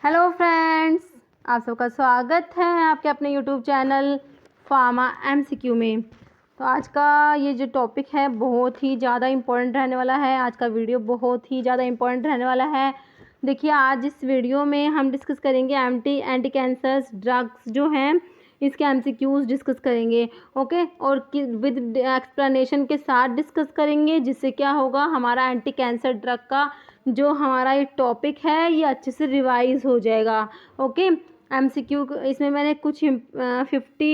Hello friends, आप सबका स्वागत है आपके अपने यूट्यूब चैनल फार्मा एमसीक्यू में। तो आज का ये जो टॉपिक है बहुत ही ज़्यादा इम्पोर्टेंट रहने वाला है। आज का वीडियो बहुत ही ज़्यादा इम्पोर्टेंट रहने वाला है। देखिए, आज इस वीडियो में हम डिस्कस करेंगे एंटी कैंसर ड्रग्स जो हैं, इसके एमसीक्यूज़ डिस्कस करेंगे। ओके, और विद एक्सप्लेनेशन के साथ डिस्कस करेंगे, जिससे क्या होगा, हमारा एंटी कैंसर ड्रग का जो हमारा ये टॉपिक है ये अच्छे से रिवाइज हो जाएगा। ओके, एमसीक्यू इसमें मैंने कुछ 50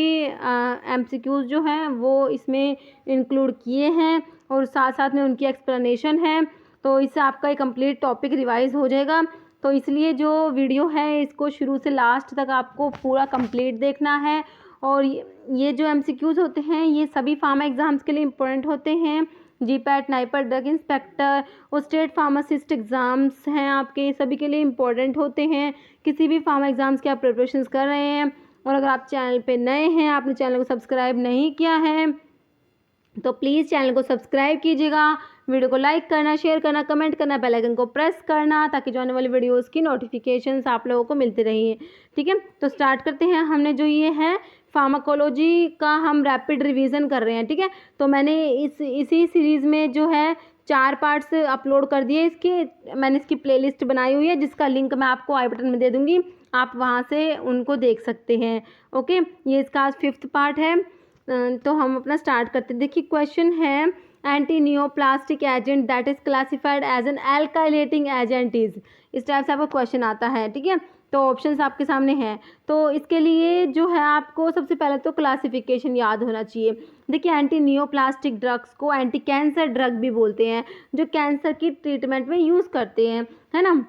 एमसीक्यूज़ जो हैं वो इसमें इंक्लूड किए हैं और साथ साथ में उनकी एक्सप्लेनेशन है। तो इससे आपका ये कंप्लीट टॉपिक रिवाइज हो जाएगा। तो इसलिए जो वीडियो है इसको शुरू से लास्ट तक आपको पूरा कंप्लीट देखना है। और ये जो एमसीक्यूज़ होते हैं ये सभी फार्मा एग्ज़ाम्स के लिए इम्पोर्टेंट होते हैं। जीपैट, नाइपर, ड्रग इंस्पेक्टर और स्टेट फार्मासिस्ट एग्ज़ाम्स हैं आपके, सभी के लिए इम्पोर्टेंट होते हैं। किसी भी फार्मा एग्ज़ाम्स की आप प्रिपरेशंस कर रहे हैं और अगर आप चैनल पे नए हैं, आपने चैनल को सब्सक्राइब नहीं किया है, तो प्लीज़ चैनल को सब्सक्राइब कीजिएगा। वीडियो को लाइक करना, शेयर करना, कमेंट करना, बेल आइकन को प्रेस करना, ताकि जो आने वाली वीडियोस की नोटिफिकेशंस आप लोगों को मिलती रही। ठीक है, तो स्टार्ट करते हैं। हमने जो ये है फार्माकोलॉजी का हम रैपिड रिवीजन कर रहे हैं। ठीक है, तो मैंने इसी सीरीज़ में जो है 4 पार्ट्स अपलोड कर दिए इसके। मैंने इसकी प्लेलिस्ट बनाई हुई है जिसका लिंक मैं आपको आई बटन में दे दूँगी, आप वहाँ से उनको देख सकते हैं। ओके, ये इसका आज 5th पार्ट है। तो हम अपना स्टार्ट करते हैं। देखिए, क्वेश्चन है anti neoplastic agent that is classified as an alkylating agent is. इस टाइप से आपका क्वेश्चन आता है। ठीक है, तो ऑप्शंस आपके सामने हैं। तो इसके लिए जो है आपको सबसे पहले तो क्लासिफिकेशन याद होना चाहिए। देखिए, एंटी नियोप्लास्टिक ड्रग्स को एंटी कैंसर ड्रग भी बोलते हैं, जो कैंसर की ट्रीटमेंट में यूज़ करते हैं, है ना।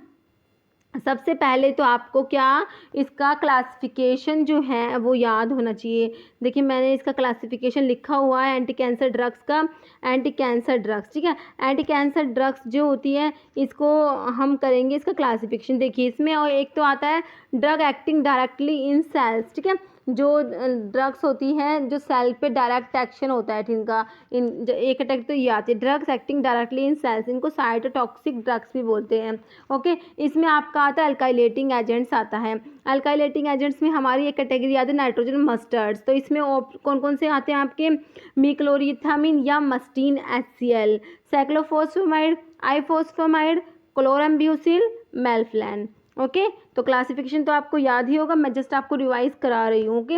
सबसे पहले तो आपको क्या इसका क्लासिफिकेशन जो है वो याद होना चाहिए। देखिए, मैंने इसका क्लासिफिकेशन लिखा हुआ है एंटी कैंसर ड्रग्स का। एंटी कैंसर ड्रग्स, ठीक है, एंटी कैंसर ड्रग्स जो होती है इसको हम करेंगे इसका क्लासिफिकेशन। देखिए, इसमें और एक तो आता है drug acting directly in cells. ठीक है, जो ड्रग्स होती हैं जो सेल पे डायरेक्ट एक्शन होता है इनका, एक अटैक तो ये आती है drugs acting directly in cells, इनको साइटोटॉक्सिक ड्रग्स भी बोलते हैं। ओके, इसमें आपका आता है अल्काइलेटिंग एजेंट्स आता है। अल्काइलेटिंग एजेंट्स में हमारी एक कैटेगरी आती है नाइट्रोजन मस्टर्ड्स। तो इसमें कौन कौन से आते हैं आपके, मिक्लोरिथामिन या मस्टीन HCl, साइक्लोफॉस्फेमाइड, आइफॉस्फेमाइड, क्लोरम्ब्यूसिल, मेल्फ्लैन। ओके, तो क्लासिफिकेशन तो आपको याद ही होगा, मैं जस्ट आपको रिवाइज करा रही हूँ। ओके,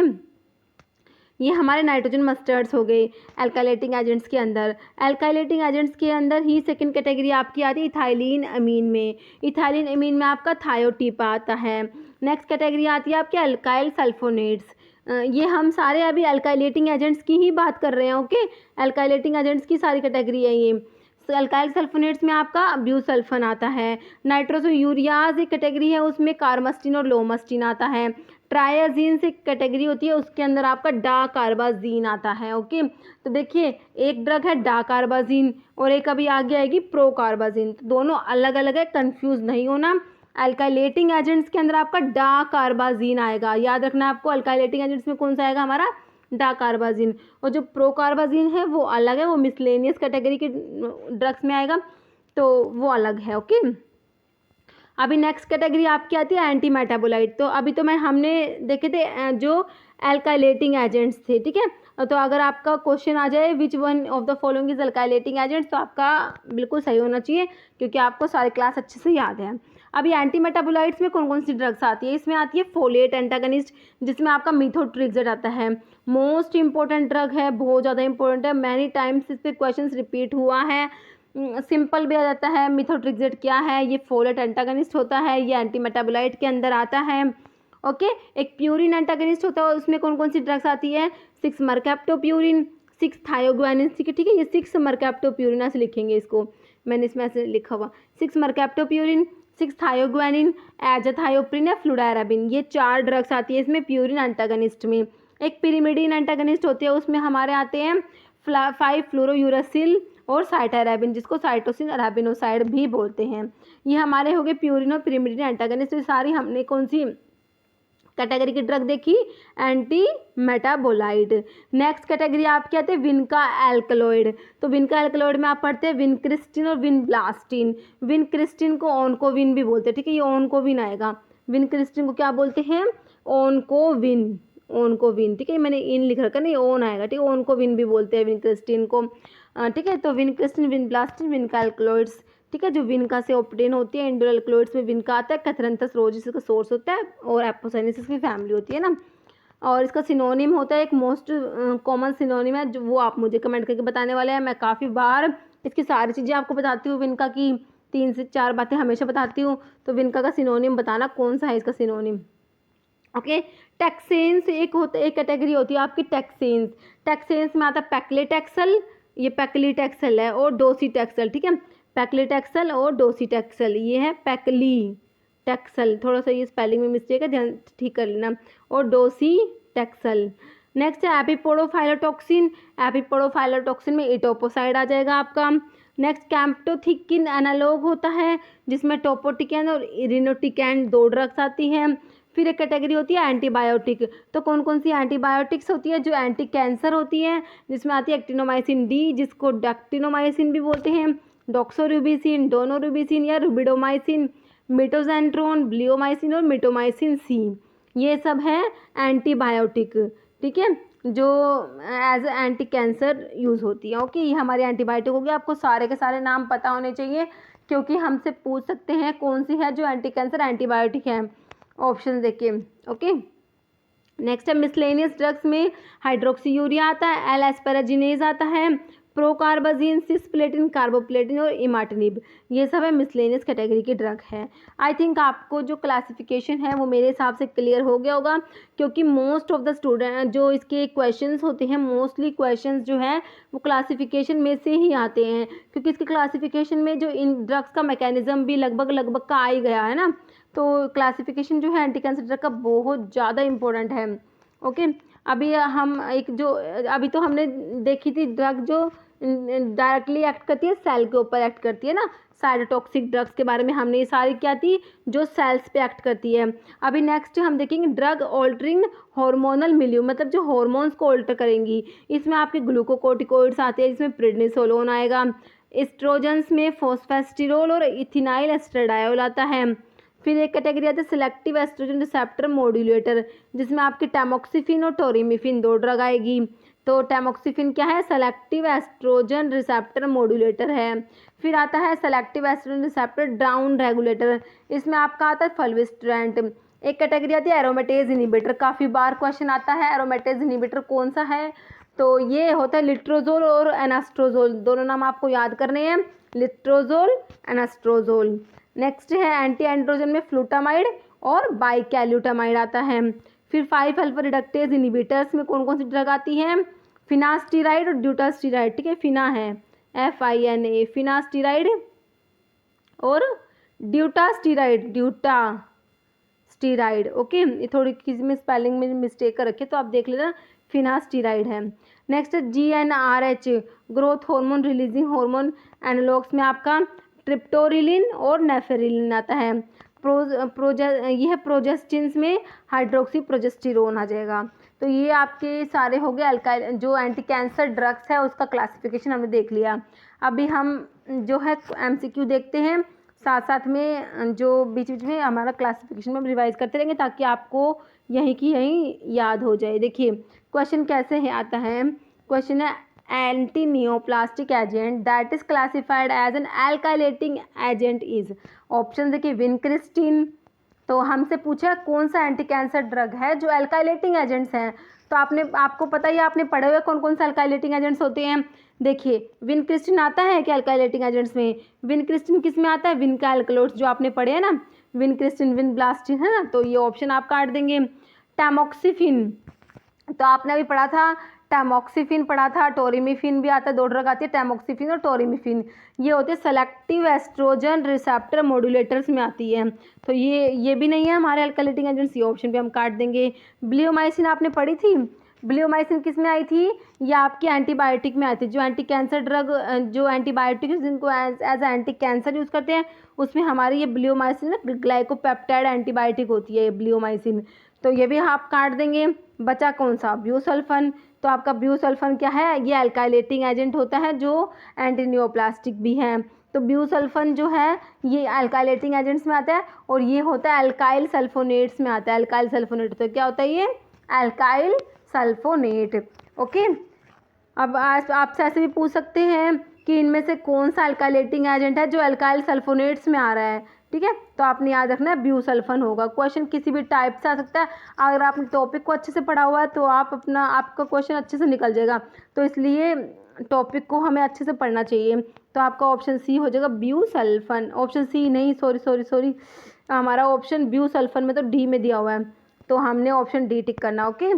ये हमारे नाइट्रोजन मस्टर्ड्स हो गए एल्काइलेटिंग एजेंट्स के अंदर। एल्काइलेटिंग एजेंट्स के अंदर ही सेकंड कैटेगरी आपकी आती है इथाइलिन अमीन में। इथाइलिन अमीन में आपका थायोटीपा आता है। नेक्स्ट कैटेगरी आती है आपके अल्काइल सल्फोनेट्स। ये हम सारे अभी अल्काइलेटिंग एजेंट्स की ही बात कर रहे हैं। ओके, अल्काइलेटिंग एजेंट्स की सारी कैटेगरी है ये। अल्काइल सल्फोनेट्स में आपका ब्यूसल्फन आता है। नाइट्रोसो यूरियाज एक कैटेगरी है, उसमें कार्मस्टीन और लोमस्टीन आता है। ट्रायाजीन से कैटेगरी होती है, उसके अंदर आपका डाकार्बाजीन आता है। ओके, तो देखिए, एक ड्रग है डाकार्बाजीन और एक अभी आगे आएगी प्रोकार्बाजीन, तो दोनों अलग अलग है, कंफ्यूज नहीं होना। अल्काइलेटिंग एजेंट्स के अंदर आपका डाकार्बाजीन आएगा, याद रखना आपको। अल्काइलेटिंग एजेंट्स में कौन सा आएगा हमारा, डाकार्बाजीन। और जो प्रोकार्बाजीन है वो अलग है, वो मिसलेनियस कैटेगरी के ड्रग्स में आएगा, तो वो अलग है। ओके, अभी नेक्स्ट कैटेगरी आपकी आती है एंटी मेटाबोलाइट। तो अभी तो हमने देखे थे जो एल्काइलेटिंग एजेंट्स थे। ठीक है, तो अगर आपका क्वेश्चन आ जाए विच one of the following is alkylating agents, तो आपका बिल्कुल सही होना चाहिए, क्योंकि आपको सारे क्लास अच्छे से याद है। अभी एंटी मेटाबोलाइट्स में कौन कौन सी ड्रग्स आती है, इसमें आती है फोलेट एंटागनिस्ट, जिसमें आपका मिथोट्रिक्सेट आता है। मोस्ट इंपॉर्टेंट ड्रग है, बहुत ज़्यादा इंपॉर्टेंट है, मैनी टाइम्स इस पर क्वेश्चन रिपीट हुआ है। सिंपल भी आ जाता है। मिथोट्रिक्सेट क्या है, ये फोलेट एंटागनिस्ट होता है, ये एंटी मेटाबोलाइट के अंदर आता है। ओके, एक प्यूरिन एंटागनिस्ट होता है, उसमें कौन कौन सी ड्रग्स आती है, 6 मरकैप्टोप्यूरिन, 6 थायोग्वानिन। ठीक है, ये 6 मरकैप्टोप्यूरिन ऐसे लिखेंगे इसको, मैंने इसमें ऐसे लिखा हुआ 6 मरकैप्टोप्यूरिन, 6 थायोग्वानिन, एजाथायोप्रिन या फ्लूडाराबिन, ये 4 ड्रग्स आती है इसमें प्यूरिन एंटागनिस्ट में। एक पिरिमिडीन एंटागनिस्ट होती है, उसमें हमारे आते हैं 5 फ्लोरोयूरासिल और साइटाराबिन, जिसको साइटोसिन अराबिनोसाइड भी बोलते हैं। ये हमारे हो गए प्यूरिन और पिरिमिडीन एंटागनिस्ट। तो सारी हमने कौन सी कैटेगरी की ड्रग देखी, एंटी मेटाबोलाइट। नेक्स्ट कैटेगरी आपकी आती है विनका एल्कलॉइड। तो विनका एल्कलॉइड में आप पढ़ते हैं विनक्रिस्टिन और विनब्लास्टिन। विनक्रिस्टिन को ऑनकोविन भी बोलते हैं। ठीक है, ये ऑनकोविन आएगा, विनक्रिस्टिन को क्या बोलते हैं, ओनकोविन, ओनकोविन, ठीक है, मैंने इन लिख रखा, नहीं ओन आएगा, ठीक है, ओनकोविन भी बोलते हैं विनक्रिस्टिन को, ठीक है। तो विनक्रिस्टिन, विनब्लास्टिन, विनका एल्कलॉइड्स, ठीक है, जो विनका से ऑब्टेन होती है, इंडोल एल्कलॉइड्स में विनका आता है, कैथरंथस रोजिस का सोर्स होता है, और एपोसाइनेसिस की फैमिली होती है ना। और इसका सिनोनिम होता है, एक मोस्ट कॉमन सिनोनिम है जो वो आप मुझे कमेंट करके बताने वाले हैं। मैं काफ़ी बार इसकी सारी चीज़ें आपको बताती हूँ, विनका की 3 से 4 बातें हमेशा बताती हूँ, तो विनका का सिनोनिम बताना कौन सा है इसका सिनोनिम। ओके, टैक्सेंस एक कैटेगरी होती है आपकी टैक्सेंस। टैक्सेंस में आता है पैक्लेटैक्सल, ये पैक्लीटैक्सल है, और डोसीटैक्सल, ठीक है, पैक्लीटैक्सल और डोसीटैक्सल, ये है पैक्लीटैक्सल, थोड़ा सा ये स्पेलिंग में मिस्टेक है, ध्यान ठीक कर लेना, और डोसीटैक्सल। नेक्स्ट है एपिपोडोफाइलोटॉक्सिन, एपिपोडोफाइलोटॉक्सिन में एटोपोसाइड आ जाएगा आपका। नेक्स्ट कैम्प्टोथिकिन एनालॉग होता है, जिसमें टोपोटिकैन और इरिनोटिकैन 2 ड्रग्स आती हैं। फिर एक कैटेगरी होती है एंटीबायोटिक, तो कौन कौन सी एंटीबायोटिक्स होती है, जो एंटी कैंसर होती है, जिसमें आती है एक्टिनोमाइसिन डी, जिसको डक्टिनोमाइसिन भी बोलते हैं, डॉक्सोरुबिसिन, डोनोरुबिसिन या रुबिडोमाइसिन, मिटोजेंट्रोन, ब्लियोमाइसिन और मिटोमाइसिन सी, ये सब है एंटीबायोटिक, ठीक है, जो एज एंटी कैंसर यूज़ होती है। ओके, ये हमारी एंटीबायोटिक होगी। आपको सारे के सारे नाम पता होने चाहिए, क्योंकि हमसे पूछ सकते हैं कौन सी है जो एंटी कैंसर एंटीबायोटिक है, ऑप्शन देखिए। ओके, नेक्स्ट है मिसलेनियस ड्रग्स में हाइड्रोक्सीयूरिया आता है, एल एस्पेराजिनेज आता है, प्रोकार्बाजिन, सिस्प्लेटिन, कार्बोप्लेटिन और इमाटिनिब, ये सब है मिसलेनियस कैटेगरी के ड्रग है। आई थिंक आपको जो क्लासिफिकेशन है वो मेरे हिसाब से क्लियर हो गया होगा, क्योंकि मोस्ट ऑफ द स्टूडेंट जो इसके क्वेश्चंस होते हैं, मोस्टली क्वेश्चंस जो हैं वो क्लासिफिकेशन में से ही आते हैं, क्योंकि इसके क्लासिफिकेशन में जो इन ड्रग्स का मैकेनिज्म भी लगभग का आ ही गया है ना। तो क्लासिफिकेशन जो है एंटी कैंसर ड्रग का बहुत ज़्यादा इम्पोर्टेंट है। ओके, अभी हम एक जो अभी तो हमने देखी थी ड्रग जो डायरेक्टली एक्ट करती है, सेल के ऊपर एक्ट करती है ना, साइटोटॉक्सिक ड्रग्स के बारे में हमने ये सारी क्या थी, जो सेल्स पे एक्ट करती है। अभी नेक्स्ट हम देखेंगे ड्रग ऑल्टरिंग हार्मोनल मिल्यू, मतलब जो हार्मोन्स को ऑल्टर करेंगी। इसमें आपके ग्लूकोकोर्टिकोइड्स आते हैं, जिसमें प्रेडनिसोलोन आएगा, एस्ट्रोजेंस में फॉस्फेस्टिरोल और इथिनाइल एस्ट्राडायोल आता है। फिर एक कैटेगरी आती है सिलेक्टिव एस्ट्रोजन रिसेप्टर मॉड्यूलेटर, जिसमें आपके टैमोक्सिफिन और टोरिमिफिन 2 ड्रग आएगी। तो टैमोक्सिफिन क्या है, सेलेक्टिव एस्ट्रोजन रिसेप्टर मॉड्यूलेटर है। फिर आता है selective estrogen receptor down regulator, इसमें आपका आता है फल्विस्ट्रेंट। एक कैटेगरी आती है एरोमेटेज इनिबिटर, काफ़ी बार क्वेश्चन आता है एरोमेटेज इनिबिटर कौन सा है, तो ये होता है लिट्रोजोल और एनास्ट्रोजोल, दोनों नाम आपको याद करने हैं, लिट्रोजोल एनास्ट्रोजोल। नेक्स्ट है एंटी एंड्रोजन में फ्लूटामाइड और बाइकैल्यूटामाइड आता है। फिर 5 अल्फा रिडक्टेज इनिबिटर्स में कौन कौन सी ड्रग आती हैं, फिनास्टीराइड और ड्यूटास्टीराइड, ठीक है, फिना है FINA, फिनास्टीराइड और ड्यूटास्टीराइड, ओके, ये थोड़ी किसी में स्पेलिंग में मिस्टेक कर रखे तो आप देख लेना, फिनास्टीराइड है। नेक्स्ट है GnRH, growth hormone releasing hormone analogues में आपका ट्रिप्टोरिलिन और नेफेरिलिन आता है। यह प्रोजेस्टिन्स में हाइड्रोक्सी प्रोजेस्टिरोन आ जाएगा। तो ये आपके सारे हो गए अल्काइल जो एंटी कैंसर ड्रग्स है उसका क्लासिफिकेशन हमने देख लिया। अभी हम जो है MCQ देखते हैं, साथ साथ में जो बीच बीच में हमारा क्लासिफिकेशन में रिवाइज करते रहेंगे, ताकि आपको यहीं की यहीं याद हो जाए। देखिए क्वेश्चन कैसे है आता है, क्वेश्चन है anti neoplastic agent that is classified as an alkylating agent is, option देखिए विनक्रिस्टिन। तो हमसे पूछा कौन सा एंटी कैंसर ड्रग है जो एल्काइलेटिंग एजेंट्स हैं, तो आपको पता ही, आपने पढ़े हुए कौन कौन से एल्काइलेटिंग एजेंट्स होते हैं। देखिए विनक्रिस्टिन आता है क्या एल्काइलेटिंग एजेंट्स में, विनक्रिस्टिन किस में आता है, विनका एल्कलोड्स जो आपने पढ़े हैं ना, विनक्रिस्टिन विनब्लास्टिन है ना, तो ये ऑप्शन आप काट देंगे। टैमोक्सिफिन, तो आपने अभी पढ़ा था टैमोक्सिफिन पढ़ा था, टोरिमिफिन भी आता है, 2 ड्रग आती है टैमोक्सिफिन और टोरिमिफिन, ये होते हैं सेलेक्टिव एस्ट्रोजन रिसेप्टर मॉड्यूलेटर्स में आती है। तो ये भी नहीं है हमारे अल्काइलेटिंग एजेंट्स, ये ऑप्शन भी हम काट देंगे। ब्लियोमाइसिन आपने पढ़ी थी, ब्लियोमाइसिन किस में आई थी, ये आपकी एंटीबायोटिक में आई थी, जो एंटी कैंसर ड्रग जो एंटीबायोटिक जिनको एज एंटी कैंसर यूज़ करते हैं, उसमें हमारी ये ब्लियोमाइसिन ग्लाइकोपेप्टाइड एंटीबायोटिक होती है ये ब्लियोमाइसिन, तो ये भी आप काट देंगे। बचा कौन सा, ब्यूसल्फन, तो आपका ब्यूसल्फन क्या है, ये अल्काइलेटिंग एजेंट होता है जो एंटी नियोप्लास्टिक भी है। तो ब्यूसल्फन जो है ये अल्काइलेटिंग एजेंट्स में आता है और ये होता है अल्काइल सल्फोनेट्स में आता है। अल्काइल सल्फोनेट तो क्या होता है ये अल्काइल सल्फोनेट। ओके, अब आपसे ऐसे भी पूछ सकते हैं कि इनमें से कौन सा अल्काइलेटिंग एजेंट है जो अल्काइल सल्फोनेट्स में आ रहा है। ठीक है, तो आपने याद रखना है ब्यूसल्फन होगा। क्वेश्चन किसी भी टाइप से आ सकता है। अगर आपने टॉपिक को अच्छे से पढ़ा हुआ है तो आपका क्वेश्चन अच्छे से निकल जाएगा। तो इसलिए टॉपिक को हमें अच्छे से पढ़ना चाहिए। तो आपका ऑप्शन सी हो जाएगा ब्यूसल्फन। ऑप्शन सी नहीं, सॉरी, हमारा ऑप्शन ब्यूसल्फन में तो डी में दिया हुआ है, तो हमने ऑप्शन डी टिक करना। ओके,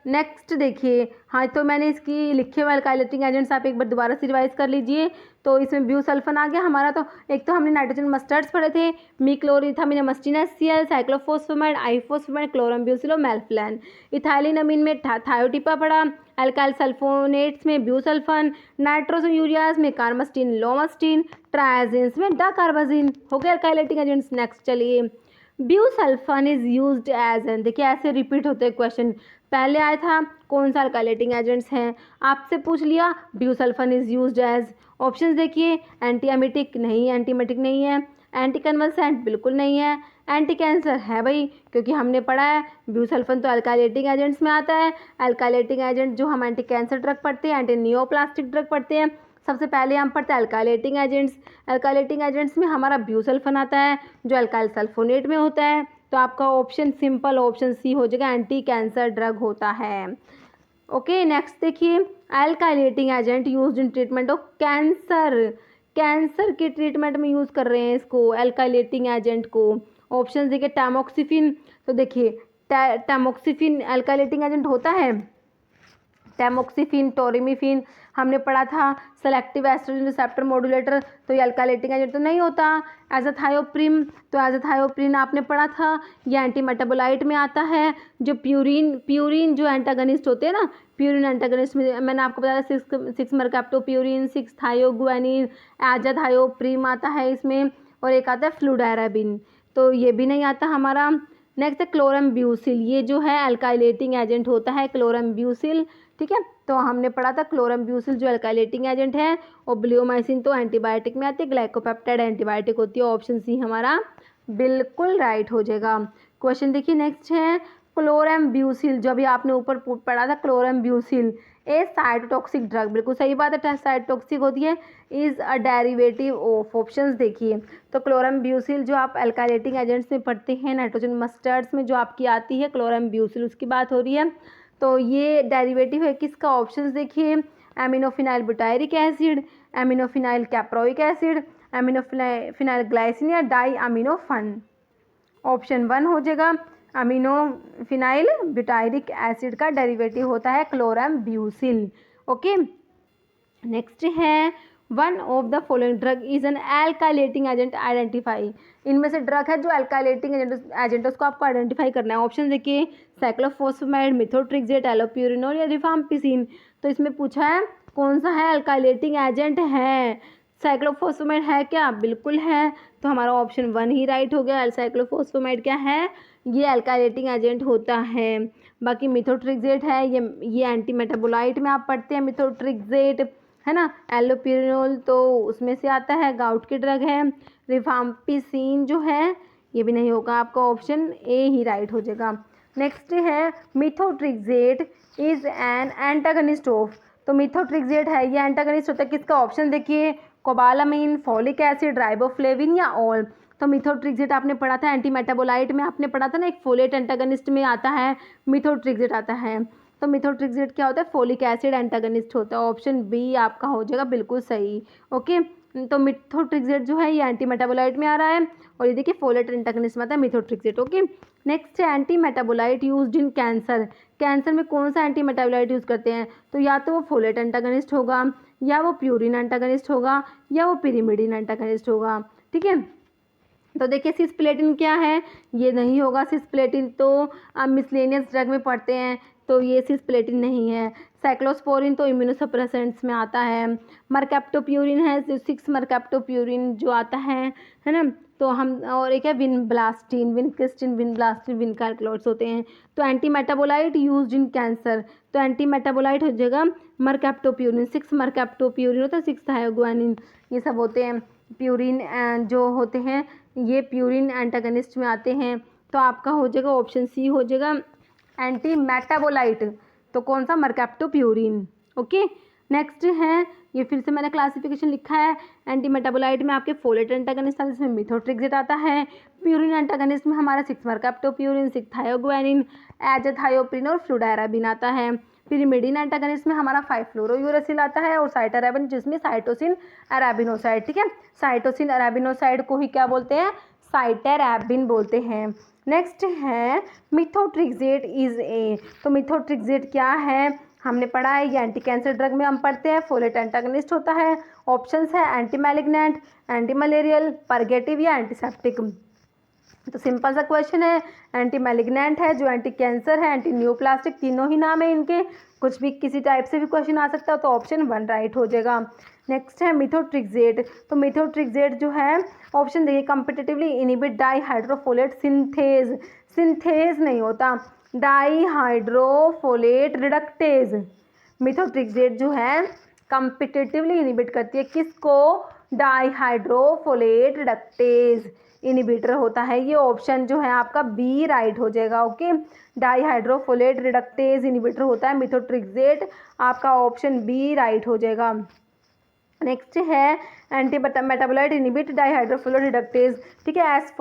नेक्स्ट देखिए, हाँ तो मैंने इसकी लिखे हुए अल्काइलेटिंग एजेंट्स आप एक बार दोबारा से रिवाइज कर लीजिए। तो इसमें ब्यूसल्फन आ गया हमारा। तो एक तो हमने नाइट्रोजन मस्टर्ड्स पढ़े थे, मीक्लोरिथामिन मस्टिन HCl, साइक्लोफोस्फेमाइड, आइफोस्फेमाइड, क्लोरम ब्यूसिलो, मेल्फ्लैन। इथाइलिन अमीन में थायोटिपा पढ़ा, अल्काइल सल्फोनेट्स में ब्यूसल्फन, नाइट्रोजन यूरियाज में कार्मस्टीन लोमस्टीन, ट्राइजिन्स में डाकार्बाजिन। हो गए अल्काइलेटिंग एजेंट्स। नेक्स्ट चलिए, ब्यूसल्फन इज यूज्ड एज एन, देखिए ऐसे रिपीट होते हैं क्वेश्चन। पहले आया था कौन सा अल्काइलेटिंग एजेंट्स हैं, आपसे पूछ लिया ब्यूसल्फन इज यूज्ड एज। ऑप्शंस देखिए, एंटी एमिटिक नहीं, एंटीमेटिक नहीं है, एंटी कन्वल्सेंट बिल्कुल नहीं है, एंटी कैंसर है भाई, क्योंकि हमने पढ़ा है ब्यूसल्फन तो अल्काइलेटिंग एजेंट्स में आता है। अल्काइलेटिंग एजेंट जो हम एंटी कैंसर ड्रग पढ़ते हैं, एंटी नियोप्लास्टिक ड्रग पढ़ते हैं, सबसे पहले हम पढ़ते हैं अल्काइलेटिंग एजेंट्स। अल्काइलेटिंग एजेंट्स में हमारा ब्यूसल्फन आता है जो अल्काइल सल्फोनेट में होता है। तो आपका ऑप्शन सिंपल ऑप्शन सी हो जाएगा, एंटी कैंसर ड्रग होता है। ओके, नेक्स्ट देखिए, alkylating agent used in treatment of cancer. Cancer के ट्रीटमेंट में यूज़ कर रहे हैं इसको अल्काइलेटिंग एजेंट को। ऑप्शन देखिए, टैमोक्सिफिन, तो देखिए टैमोक्सिफिन अल्काइलेटिंग एजेंट होता है। टैमोक्सिफिन, टोरिमिफिन हमने पढ़ा था, सेलेक्टिव एस्ट्रोजन रिसेप्टर मॉड्यूलेटर, तो ये अल्काइलेटिंग एजेंट तो नहीं होता। एजाथायोप्रिन, तो एजाथायोप्रिन आपने पढ़ा था, ये एंटी मेटाबोलाइट में आता है। जो प्यूरिन जो एंटागनिस्ट होते हैं ना, प्यूरिन एंटागनिस्ट में मैंने आपको बताया 6 मरकैप्टोप्यूरिन, 6 थायोगुआनिन, एजाथायोप्रिन आता है इसमें, और एक आता है फ्लूडाराबिन, तो ये भी नहीं आता हमारा। नेक्स्ट है क्लोरम ब्यूसिल, ये जो है अल्काइलेटिंग एजेंट होता है क्लोरम ब्यूसिल। ठीक है, तो हमने पढ़ा था क्लोरम ब्यूसिल जो अल्काइलेटिंग एजेंट है। और ब्लियोमाइसिन तो एंटीबायोटिक में आती है, ग्लाइकोपेप्टाइड एंटीबायोटिक होती है। ऑप्शन सी हमारा बिल्कुल राइट हो जाएगा। क्वेश्चन देखिए, नेक्स्ट है क्लोरम ब्यूसिल, जो अभी आपने ऊपर पढ़ा था क्लोरम ब्यूसिल ए साइटोटॉक्सिक ड्रग, बिल्कुल सही बात है, साइटोटॉक्सिक होती है, is a derivative of. Options देखिए, तो क्लोरम ब्यूसिल जो आप अल्काइलेटिंग एजेंट्स में पढ़ते हैं, नाइट्रोजन मस्टर्ड्स में जो आपकी आती है क्लोरम ब्यूसिल, उसकी बात हो रही है। तो ये डेरिवेटिव है किसका, ऑप्शंस देखिए, एमिनोफिनाइल बुटायरिक एसिड, एमिनोफिनाइल कैप्रोइक एसिड, एमिनोफिनाइल ग्लाइसिन या डाई अमीनोफन। ऑप्शन 1 हो जाएगा, अमीनोफिनाइल ब्यूटायरिक एसिड का डेरिवेटिव होता है क्लोरम ब्यूसिल। ओके, नेक्स्ट है one of the following drug is N alkylating agent identify. इनमें से ड्रग है जो अल्काइलेटिंग एजेंट है, उसको आपको आइडेंटिफाई करना है। ऑप्शन देखिए, साइक्लोफोस्फेमाइड, मिथोट्रिक्सेट, एलोप्यूरिनोल या रिफाम्पिसिन। तो इसमें पूछा है कौन सा है अल्काइलेटिंग एजेंट है। साइक्लोफोस्फेमाइड है क्या, बिल्कुल है, तो हमारा ऑप्शन 1 ही राइट हो गया। साइक्लोफोस्फेमाइड क्या है, ये अल्काइलेटिंग एजेंट होता है। बाकी मिथोट्रिक्सेट है, ये एंटी मेटाबोलाइट में आप पढ़ते हैं मिथोट्रिक्सेट, है ना। एलोप्यूरिनोल तो उसमें से आता है, गाउट की ड्रग है। रिफाम्पिसिन जो है ये भी नहीं होगा, आपका ऑप्शन ए ही राइट हो जाएगा। नेक्स्ट है methotrexate is an antagonist of. तो मिथोट्रिक्सेट है, ये एंटागनिस्ट होता है किसका, ऑप्शन देखिए, कोबालामिन, फॉलिक एसिड, राइबोफ्लेविन या ऑल। तो मिथोट्रिक्सेट आपने पढ़ा था एंटी मेटाबोलाइट में, आपने पढ़ा था ना, एक फोलेट एंटागनिस्ट में आता है मिथोट्रिक्सेट आता है। तो मिथोट्रिक्सेट क्या होता है, फोलिक एसिड एंटागनिस्ट होता है। ऑप्शन बी आपका हो जाएगा बिल्कुल सही। ओके, तो मिथोट्रिक्सेट जो है ये एंटी मेटाबोलाइट में आ रहा है, और ये देखिए फोलेट एंटागनिस्ट में आता है मिथोट्रिक्सेट। ओके, नेक्स्ट है anti metabolite used in cancer. Cancer में कौन सा एंटी मेटाबोलाइट यूज़ करते हैं, तो या तो वो फोलेट एंटागनिस्ट होगा, या वो प्यूरिन एंटागनिस्ट होगा, या वो पिरिमिडिन एंटागनिस्ट होगा। ठीक है, तो देखिए सिस्प्लेटिन क्या है, ये नहीं होगा। सिस्प्लेटिन तो मिसलेनियस ड्रग में पढ़ते हैं, तो ये सिस्प्लेटिन नहीं है। साइक्लोस्पोरिन तो इम्यूनोसप्रेसेंट्स में आता है। मरकैप्टोप्यूरिन है, 6 मरकैप्टोप्यूरिन जो आता है ना, तो हम, और एक है विनब्लास्टिन, विनक्रिस्टिन, विनब्लास्टिन, विनकार्क्लोट्स होते हैं। तो anti metabolite used in cancer, तो एंटी मेटाबोलाइट हो जाएगा मरकैप्टोप्यूरिन, 6 मरकैप्टोप्यूरिन होता है, 6 थायोग्वानिन, ये सब होते हैं प्यूरिन जो होते हैं, ये प्यूरिन एंटागनिस्ट में आते हैं। तो आपका हो जाएगा ऑप्शन सी हो जाएगा एंटी मेटाबोलाइट, तो कौन सा, मरकैप्टोप्यूरिन। ओके, नेक्स्ट है, ये फिर से मैंने क्लासिफिकेशन लिखा है। एंटी मेटाबोलाइट में आपके फोलेट एंटागनिस्ट आता है, जिसमें मिथोट्रिक्सेट आता है। प्यूरिन एंटागनिस्ट में हमारा 6 मरकैप्टोप्यूरिन, 6 थायोग्वानिन, एजाथायोप्रिन और फ्लूडाराबिन आता है। पिरिमिडीन एंटागनिस्ट में हमारा 5 फ्लोरोयूरेसिल आता है, और साइटारेबिन जिसमें साइटोसिन अरेबिनोसाइड, ठीक है, साइटोसिन अरेबिनोसाइड को ही क्या बोलते हैं, साइटेरेबिन बोलते हैं। नेक्स्ट है मिथोट्रिक्सेट इज ए, तो मिथोट्रिक्सेट क्या है, हमने पढ़ा है, ये एंटी कैंसर ड्रग में हम पढ़ते हैं, फोलेट एंटागनिस्ट होता है। ऑप्शंस है anti malignant, anti malarial, purgative या एंटीसेप्टिक। तो सिंपल सा क्वेश्चन है, एंटी मैलिग्नेंट है जो एंटी कैंसर है, एंटी न्यूप्लास्टिक, तीनों ही नाम है इनके, कुछ भी किसी टाइप से भी क्वेश्चन आ सकता है, तो ऑप्शन 1 राइट हो जाएगा। नेक्स्ट है मिथोट्रिक्सेट, तो मिथोट्रिक्सेट जो है ऑप्शन देखिए, कम्पिटिटिवली इनिबिट डाईहाइड्रोफोलेट सिंथेज, सिंथेज नहीं होता, डाईहाइड्रोफोलेट रिडक्टेज। मिथोट्रिक्सेट जो है कम्पिटिटिवली इनिबिट करती है किसको, डाईहाइड्रोफोलेट रिडक्टेज इनिबिटर होता है, ये ऑप्शन जो है आपका बी राइट हो जाएगा। ओके, डाईहाइड्रोफोलेट रिडक्टेज इनिबिटर होता है मिथोट्रिक्सेट, आपका ऑप्शन बी राइट हो जाएगा। नेक्स्ट है एंटी मेटाबोलाइट इनिबिट डाईहाइड्रोफोलेट रिडक्टेज, ठीक है, एस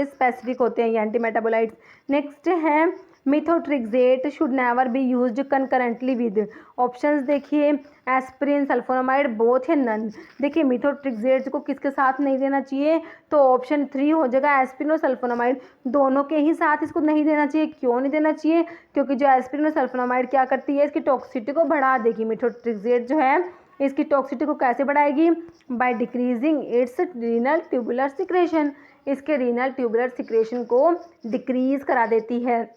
स्पेसिफिक होते हैं ये एंटी मेटाबोलाइट्स। नेक्स्ट है methotrexate should never be used concurrently with, options देखिए, एस्पिरिन, सल्फोनामाइड, बोथ है नन। देखिए मिथोट्रिक्सेट को किसके साथ नहीं देना चाहिए, तो ऑप्शन 3 हो जाएगा, एस्पिरिन और सल्फोनामाइड दोनों के ही साथ इसको नहीं देना चाहिए। क्यों नहीं देना चाहिए, क्योंकि जो एस्पिरिन और सल्फोनामाइड क्या करती है, इसकी टॉक्सिसिटी को बढ़ा देगी। मिथोट्रिक्सेट जो है इसकी टॉक्सिसिटी को कैसे बढ़ाएगी, by decreasing it's renal tubular secretion, इसके रीनल ट्यूबुलर सिक्रेशन को डिक्रीज करा देती है,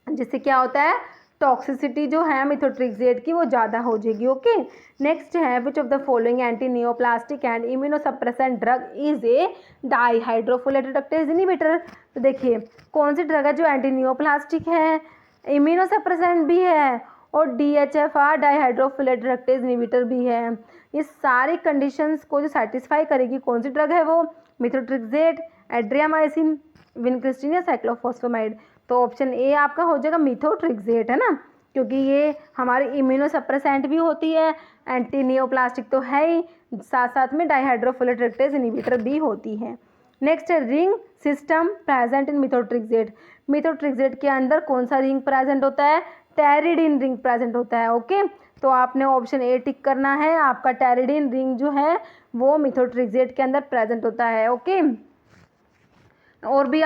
जिससे क्या होता है, टॉक्सिसिटी जो है मिथोट्रिक्सेट की वो ज़्यादा हो जाएगी। ओके, नेक्स्ट है which of the following anti neoplastic and immunosuppressant drug is a dihydrofolate reductase inhibitor, तो देखिए कौन सी ड्रग है जो एंटी नियोप्लास्टिक है, इम्यूनोसप्रेसेंट भी है, और DHFR डाईहाइड्रोफोलेट रिडक्टेज इनिबिटर भी है। ये सारी कंडीशंस को जो सेटिस्फाई करेगी कौन सी ड्रग है वो, मिथोट्रिक्सेट, एड्रियामाइसिन, विनक्रिस्टिन या साइक्लोफॉस्फेमाइड। तो ऑप्शन ए आपका हो जाएगा मिथोट्रिक्सेट, है ना, क्योंकि ये हमारी इम्यूनोसप्रेसेंट भी होती है, एंटी नियोप्लास्टिक तो है ही, साथ साथ में डाईहाइड्रोफोलेट रिडक्टेज इनिबिटर भी होती है। नेक्स्ट है ring system present in methotrexate, methotrexate के अंदर कौन सा रिंग प्रेजेंट होता है, टेरिडीन रिंग प्रेजेंट होता है। ओके, तो आपने ऑप्शन ए टिक करना है, आपका टेरिडीन रिंग जो है वो मिथोट्रिक्सेट के अंदर प्रेजेंट होता है। ओके, और भी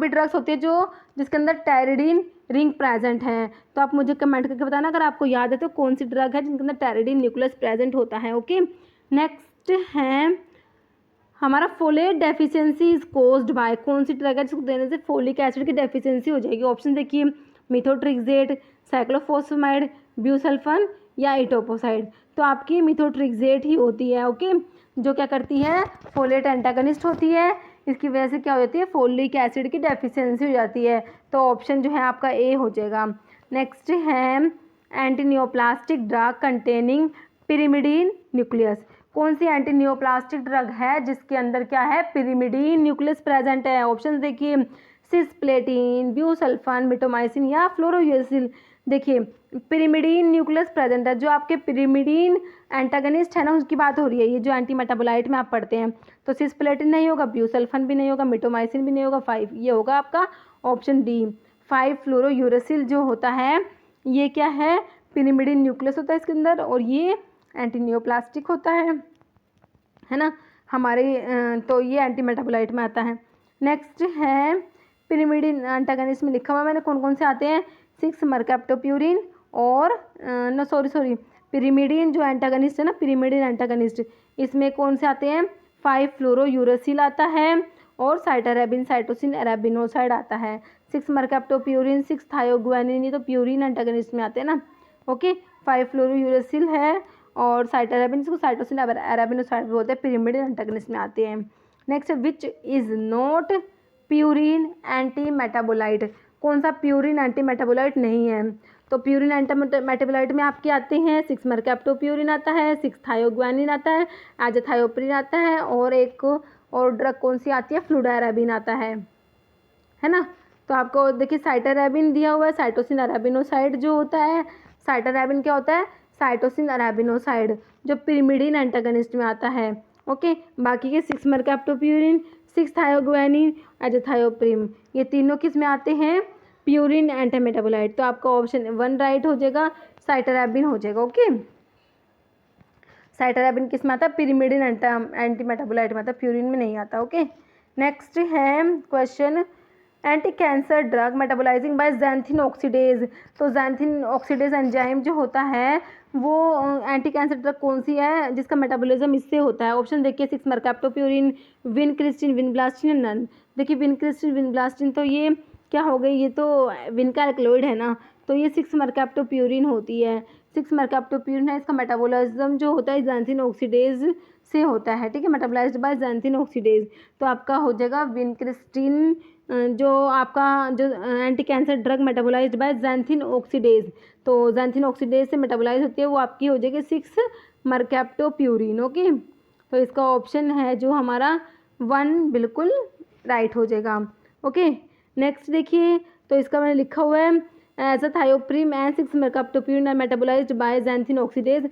ड्रग्स होती है जो जिसके अंदर टेरिडीन रिंग प्रेजेंट है, तो आप मुझे कमेंट करके बताना अगर आपको याद है तो कौन सी ड्रग है जिनके अंदर टेरिडीन न्यूक्लियस प्रेजेंट होता है। ओके, नेक्स्ट है हमारा folate deficiency is caused by, कौन सी ड्रग है जिसको देने से फोलिक एसिड की डेफिशिएंसी हो जाएगी। ऑप्शन देखिए, मिथोट्रिक्सेट, साइक्लोफॉस्फेमाइड, ब्यूसल्फन या इटोपोसाइड। तो आपकी मिथोट्रिक्सेट ही होती है। ओके, जो क्या करती है, फोलेट एंटागनिस्ट होती है, इसकी वजह से क्या हो जाती है, फोलिक एसिड की डेफिशिएंसी हो जाती है। तो ऑप्शन जो है आपका ए हो जाएगा। नेक्स्ट है anti neoplastic drug containing pyrimidine nucleus, कौन सी एंटी नियोप्लास्टिक ड्रग है जिसके अंदर क्या है, पिरिमिडीन न्यूक्लियस प्रेजेंट है। ऑप्शन देखिए, सिस्प्लेटिन, ब्यूसल्फान, मिटोमाइसिन या फ्लोरोयूरेसिल। देखिए पिरिमिडीन न्यूक्लियस प्रेजेंट है, जो आपके पिरिमिडीन एंटागनिस्ट है ना उसकी बात हो रही है, ये जो एंटी मेटाबोलाइट में आप पढ़ते हैं। तो सिस्प्लेटिन नहीं होगा, ब्यूसल्फान भी नहीं होगा, मिटोमाइसिन भी नहीं होगा, 5 ये होगा आपका ऑप्शन डी। 5 फ्लोरोयूरेसिल जो होता है ये क्या है, पिरिमिडीन न्यूक्लियस होता है इसके अंदर, और ये एंटी नियोप्लास्टिक होता है ना हमारे, तो ये एंटी मेटाबोलाइट में आता है। नेक्स्ट है पिरिमिडीन एंटागनिस्ट में लिखा हुआ मैंने कौन कौन से आते हैं, 6 मरकैप्टोप्यूरिन और नो सॉरी पिरिमिडीन जो एंटागनिस्ट है ना, पिरिमिडीन एंटागनिस्ट, इसमें कौन से आते हैं, 5 फ्लोरोयूरेसिल आता है और साइटारेबिन, साइटोसिन, अरेबिनोसाइड आता है। 6 मरकैप्टोप्यूरिन, 6 थायोग्वानिन, ये तो प्यूरिन एंटागनिस्ट में आते हैं ना। ओके, 5 फ्लोरोयूरेसिल है और साइटारेबिन, इसको साइटोसिन, अरेबिनोसाइड बोलते हैं, पिरिमिडीन एंटागनिस्ट में आते हैं। Next, which is not purine anti metabolite, कौन सा प्यूरिन एंटी मेटाबोलाइट नहीं है? तो प्यूरिन एंटी मेटाबोलाइट में आपके आते हैं 6 मरकैप्टोप्यूरिन आता है, 6 थायोग्वानिन आता है, एजाथायोप्रिन आता है, और एक और ड्रग कौन सी आती है, फ्लूडाराबिन आता है ना। तो आपको देखिए साइटोरेबिन दिया हुआ है, साइटोसिन अरेबिनोसाइड जो होता है, साइटोरेबिन क्या होता है, साइटोसिन अरेबिनोसाइड जो पिरिमिडीन एंटागनिस्ट में आता है। ओके, बाकी के 6 मरकैप्टोप्यूरिन, 6 थायोग्वानिन, एजाथायोप्रिन, ये तीनों किस में आते हैं, प्यूरिन एंटी मेटाबोलाइट। तो आपका ऑप्शन 1 राइट हो जाएगा, साइटोरेबिन हो जाएगा। ओके, साइटोरेबिन किस में आता है, पिरिमिडीन एंटी मेटाबोलाइट में आता है, प्यूरिन में नहीं आता। ओके, नेक्स्ट है question, anti cancer drug metabolising by xanthine oxidase. तो ज़ैंथिन ऑक्सीडेज एंजाइम जो होता है वो एंटी कैंसर ड्रग कौन सी है जिसका मेटाबॉलिज्म इससे होता है? ऑप्शन देखिए 6 मरकैप्टोप्यूरिन, विनक्रिस्टिन, विनब्लास्टिन, नन। देखिए विनक्रिस्टिन, विनब्लास्टिन तो ये क्या हो गई, ये तो विन का एल्कलॉइड है ना, तो ये 6 मरकैप्टोप्यूरिन होती है, 6 मरकैप्टोप्यूरिन है, इसका मेटाबॉलिज्म जो होता है ज़ैंथिन ऑक्सीडेज से होता है। ठीक है, मेटाबोलाइज्ड बाय ज़ैंथिन ऑक्सीडेज। तो आपका हो जाएगा विनक्रिस्टिन, जो आपका जो anti cancer drug metabolised by xanthine oxidase, तो ज़ैंथिन ऑक्सीडेज से मेटाबोलाइज होती है, वो आपकी हो जाएगी 6 मरकैप्टोप्यूरिन। ओके, तो इसका ऑप्शन है जो हमारा 1 बिल्कुल राइट हो जाएगा। ओके, नेक्स्ट देखिए, तो इसका मैंने लिखा हुआ है azathioprine and 6 mercaptopurine are metabolised by xanthine oxidase.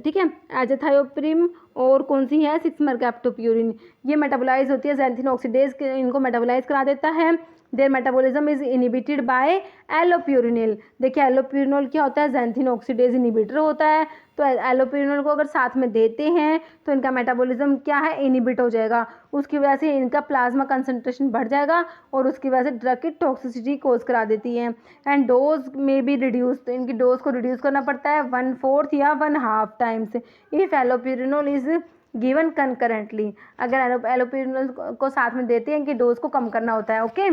ठीक है, एजाथायोप्रिम और कौन सी है, 6 मरकैप्टोप्यूरिन, ये मेटाबोलाइज होती है ज़ैंथिन ऑक्सीडेज, इनको मेटाबोलाइज करा देता है। Their metabolism is inhibited by allopurinol. देखिए एलोप्यूरिनल क्या होता है, ज़ैंथिन ऑक्सीडेज इनिबिटर होता है। तो एलोप्यूरिनल को अगर साथ में देते हैं तो इनका मेटाबॉलिज्म क्या है, इनिबिट हो जाएगा, उसकी वजह से इनका प्लाज्मा कंसंट्रेशन बढ़ जाएगा और उसकी वजह से ड्रग की टॉक्सिसिटी कोज करा देती है। एंड डोज में भी रिड्यूस, तो इनकी डोज को रिड्यूस करना पड़ता है 1/4 या 1/2 times if allopurinol is given concurrently. अगर एलोप्यूरिनल को साथ में देते हैं, इनकी डोज को कम करना होता है। ओके,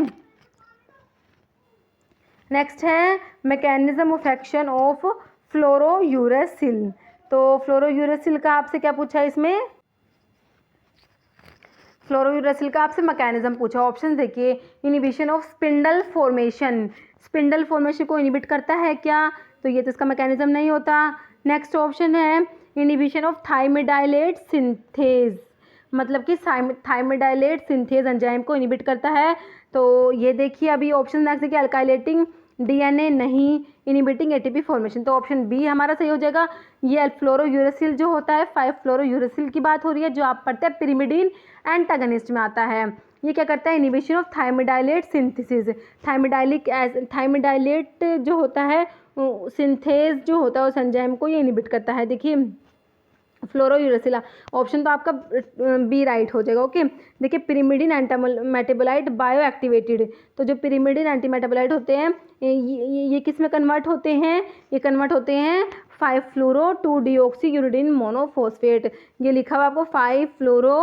नेक्स्ट है मैकेनिज्म ऑफ एक्शन ऑफ फ्लोरोयूरेसिल। तो फ्लोरोयूरेसिल का आपसे क्या पूछा है इसमें, फ्लोरोयूरेसिल का आपसे मैकेनिज्म पूछा। ऑप्शन देखिए, inhibition of spindle formation, spindle formation को इनिबिट करता है क्या, तो ये तो इसका मैकेनिज्म नहीं होता। नेक्स्ट ऑप्शन है इनिबिशन ऑफ थाइमिडाइलेट सिंथेज, मतलब कि थाइमिडाइलेट सिंथेज एंजाइम को इनिबिट करता है। तो ये देखिए अभी ऑप्शन नेक्स्ट देखिए, अल्काइलेटिंग डीएनए नहीं, इनिबिटिंग एटीपी फॉर्मेशन, तो ऑप्शन बी हमारा सही हो जाएगा। ये फ्लोरोयूरेसिल जो होता है 5 फ्लोरोयूरेसिल की बात हो रही है, जो आप पढ़ते हैं पिरिमिडीन एंटागनिस्ट में आता है। ये क्या करता है, inhibition of thymidylate synthesis, thymidylate जो होता है सिंथेज जो होता है उस एंजाइम को ये इनिबिट करता है। देखिए फ्लोरोयूरेसिला, ऑप्शन तो आपका बी राइट हो जाएगा। ओके, देखिए pyrimidine anti metabolite bio activated, तो जो पिरिमिडीन एंटी मेटाबोलाइट होते हैं ये किस में कन्वर्ट होते हैं, ये कन्वर्ट होते हैं 5 फ्लोरो 2 डिऑक्सी यूरिडीन मोनोफॉस्फेट। ये लिखा हुआ आपको 5 फ्लोरो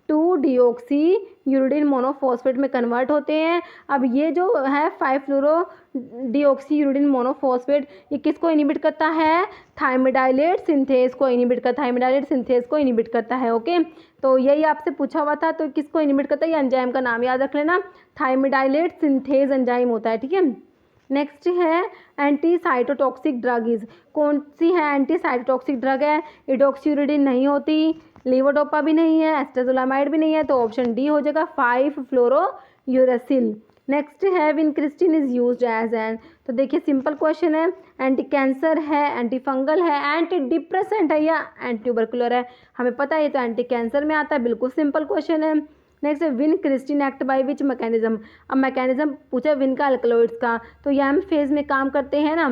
2 डिऑक्सी यूरिडीन मोनोफॉस्फेट में कन्वर्ट होते हैं। अब ये जो है 5 फ्लोरो डिऑक्सी यूरिडीन मोनोफॉस्फेट, ये किसको इनिबिट करता है, थाइमिडाइलेट सिंथेज को इनिबिट करता है, थाइमिडाइलेट सिंथेज को इनिबिट करता है। ओके, तो यही आपसे पूछा हुआ था, तो किसको इनिबिट करता है, ये एंजाइम का नाम याद रख लेना, थाइमिडाइलेट सिंथेज एंजाइम होता है। ठीक है, नेक्स्ट है एंटी साइटोटॉक्सिक ड्रग इज, कौन सी है एंटी साइटोटॉक्सिक ड्रग है, इडोक्सीयूरिडीन नहीं होती, लीवोडोपा भी नहीं है, एस्टाजोलामाइड भी नहीं है, तो ऑप्शन डी हो जाएगा 5 फ्लोरोयूरेसिल। नेक्स्ट है vincristine is used as an, तो देखिए सिंपल क्वेश्चन है, एंटी कैंसर है, एंटी फंगल है, एंटी डिप्रेसेंट है या एंटी ट्यूबरकुलर है, हमें पता है ये तो एंटी कैंसर में आता है, बिल्कुल सिंपल क्वेश्चन है। नेक्स्ट है vincristine act by which mechanism, अब मैकेनिज्म पूछा विन का अल्कलॉइड्स का, तो ये एम फेज में काम करते हैं ना,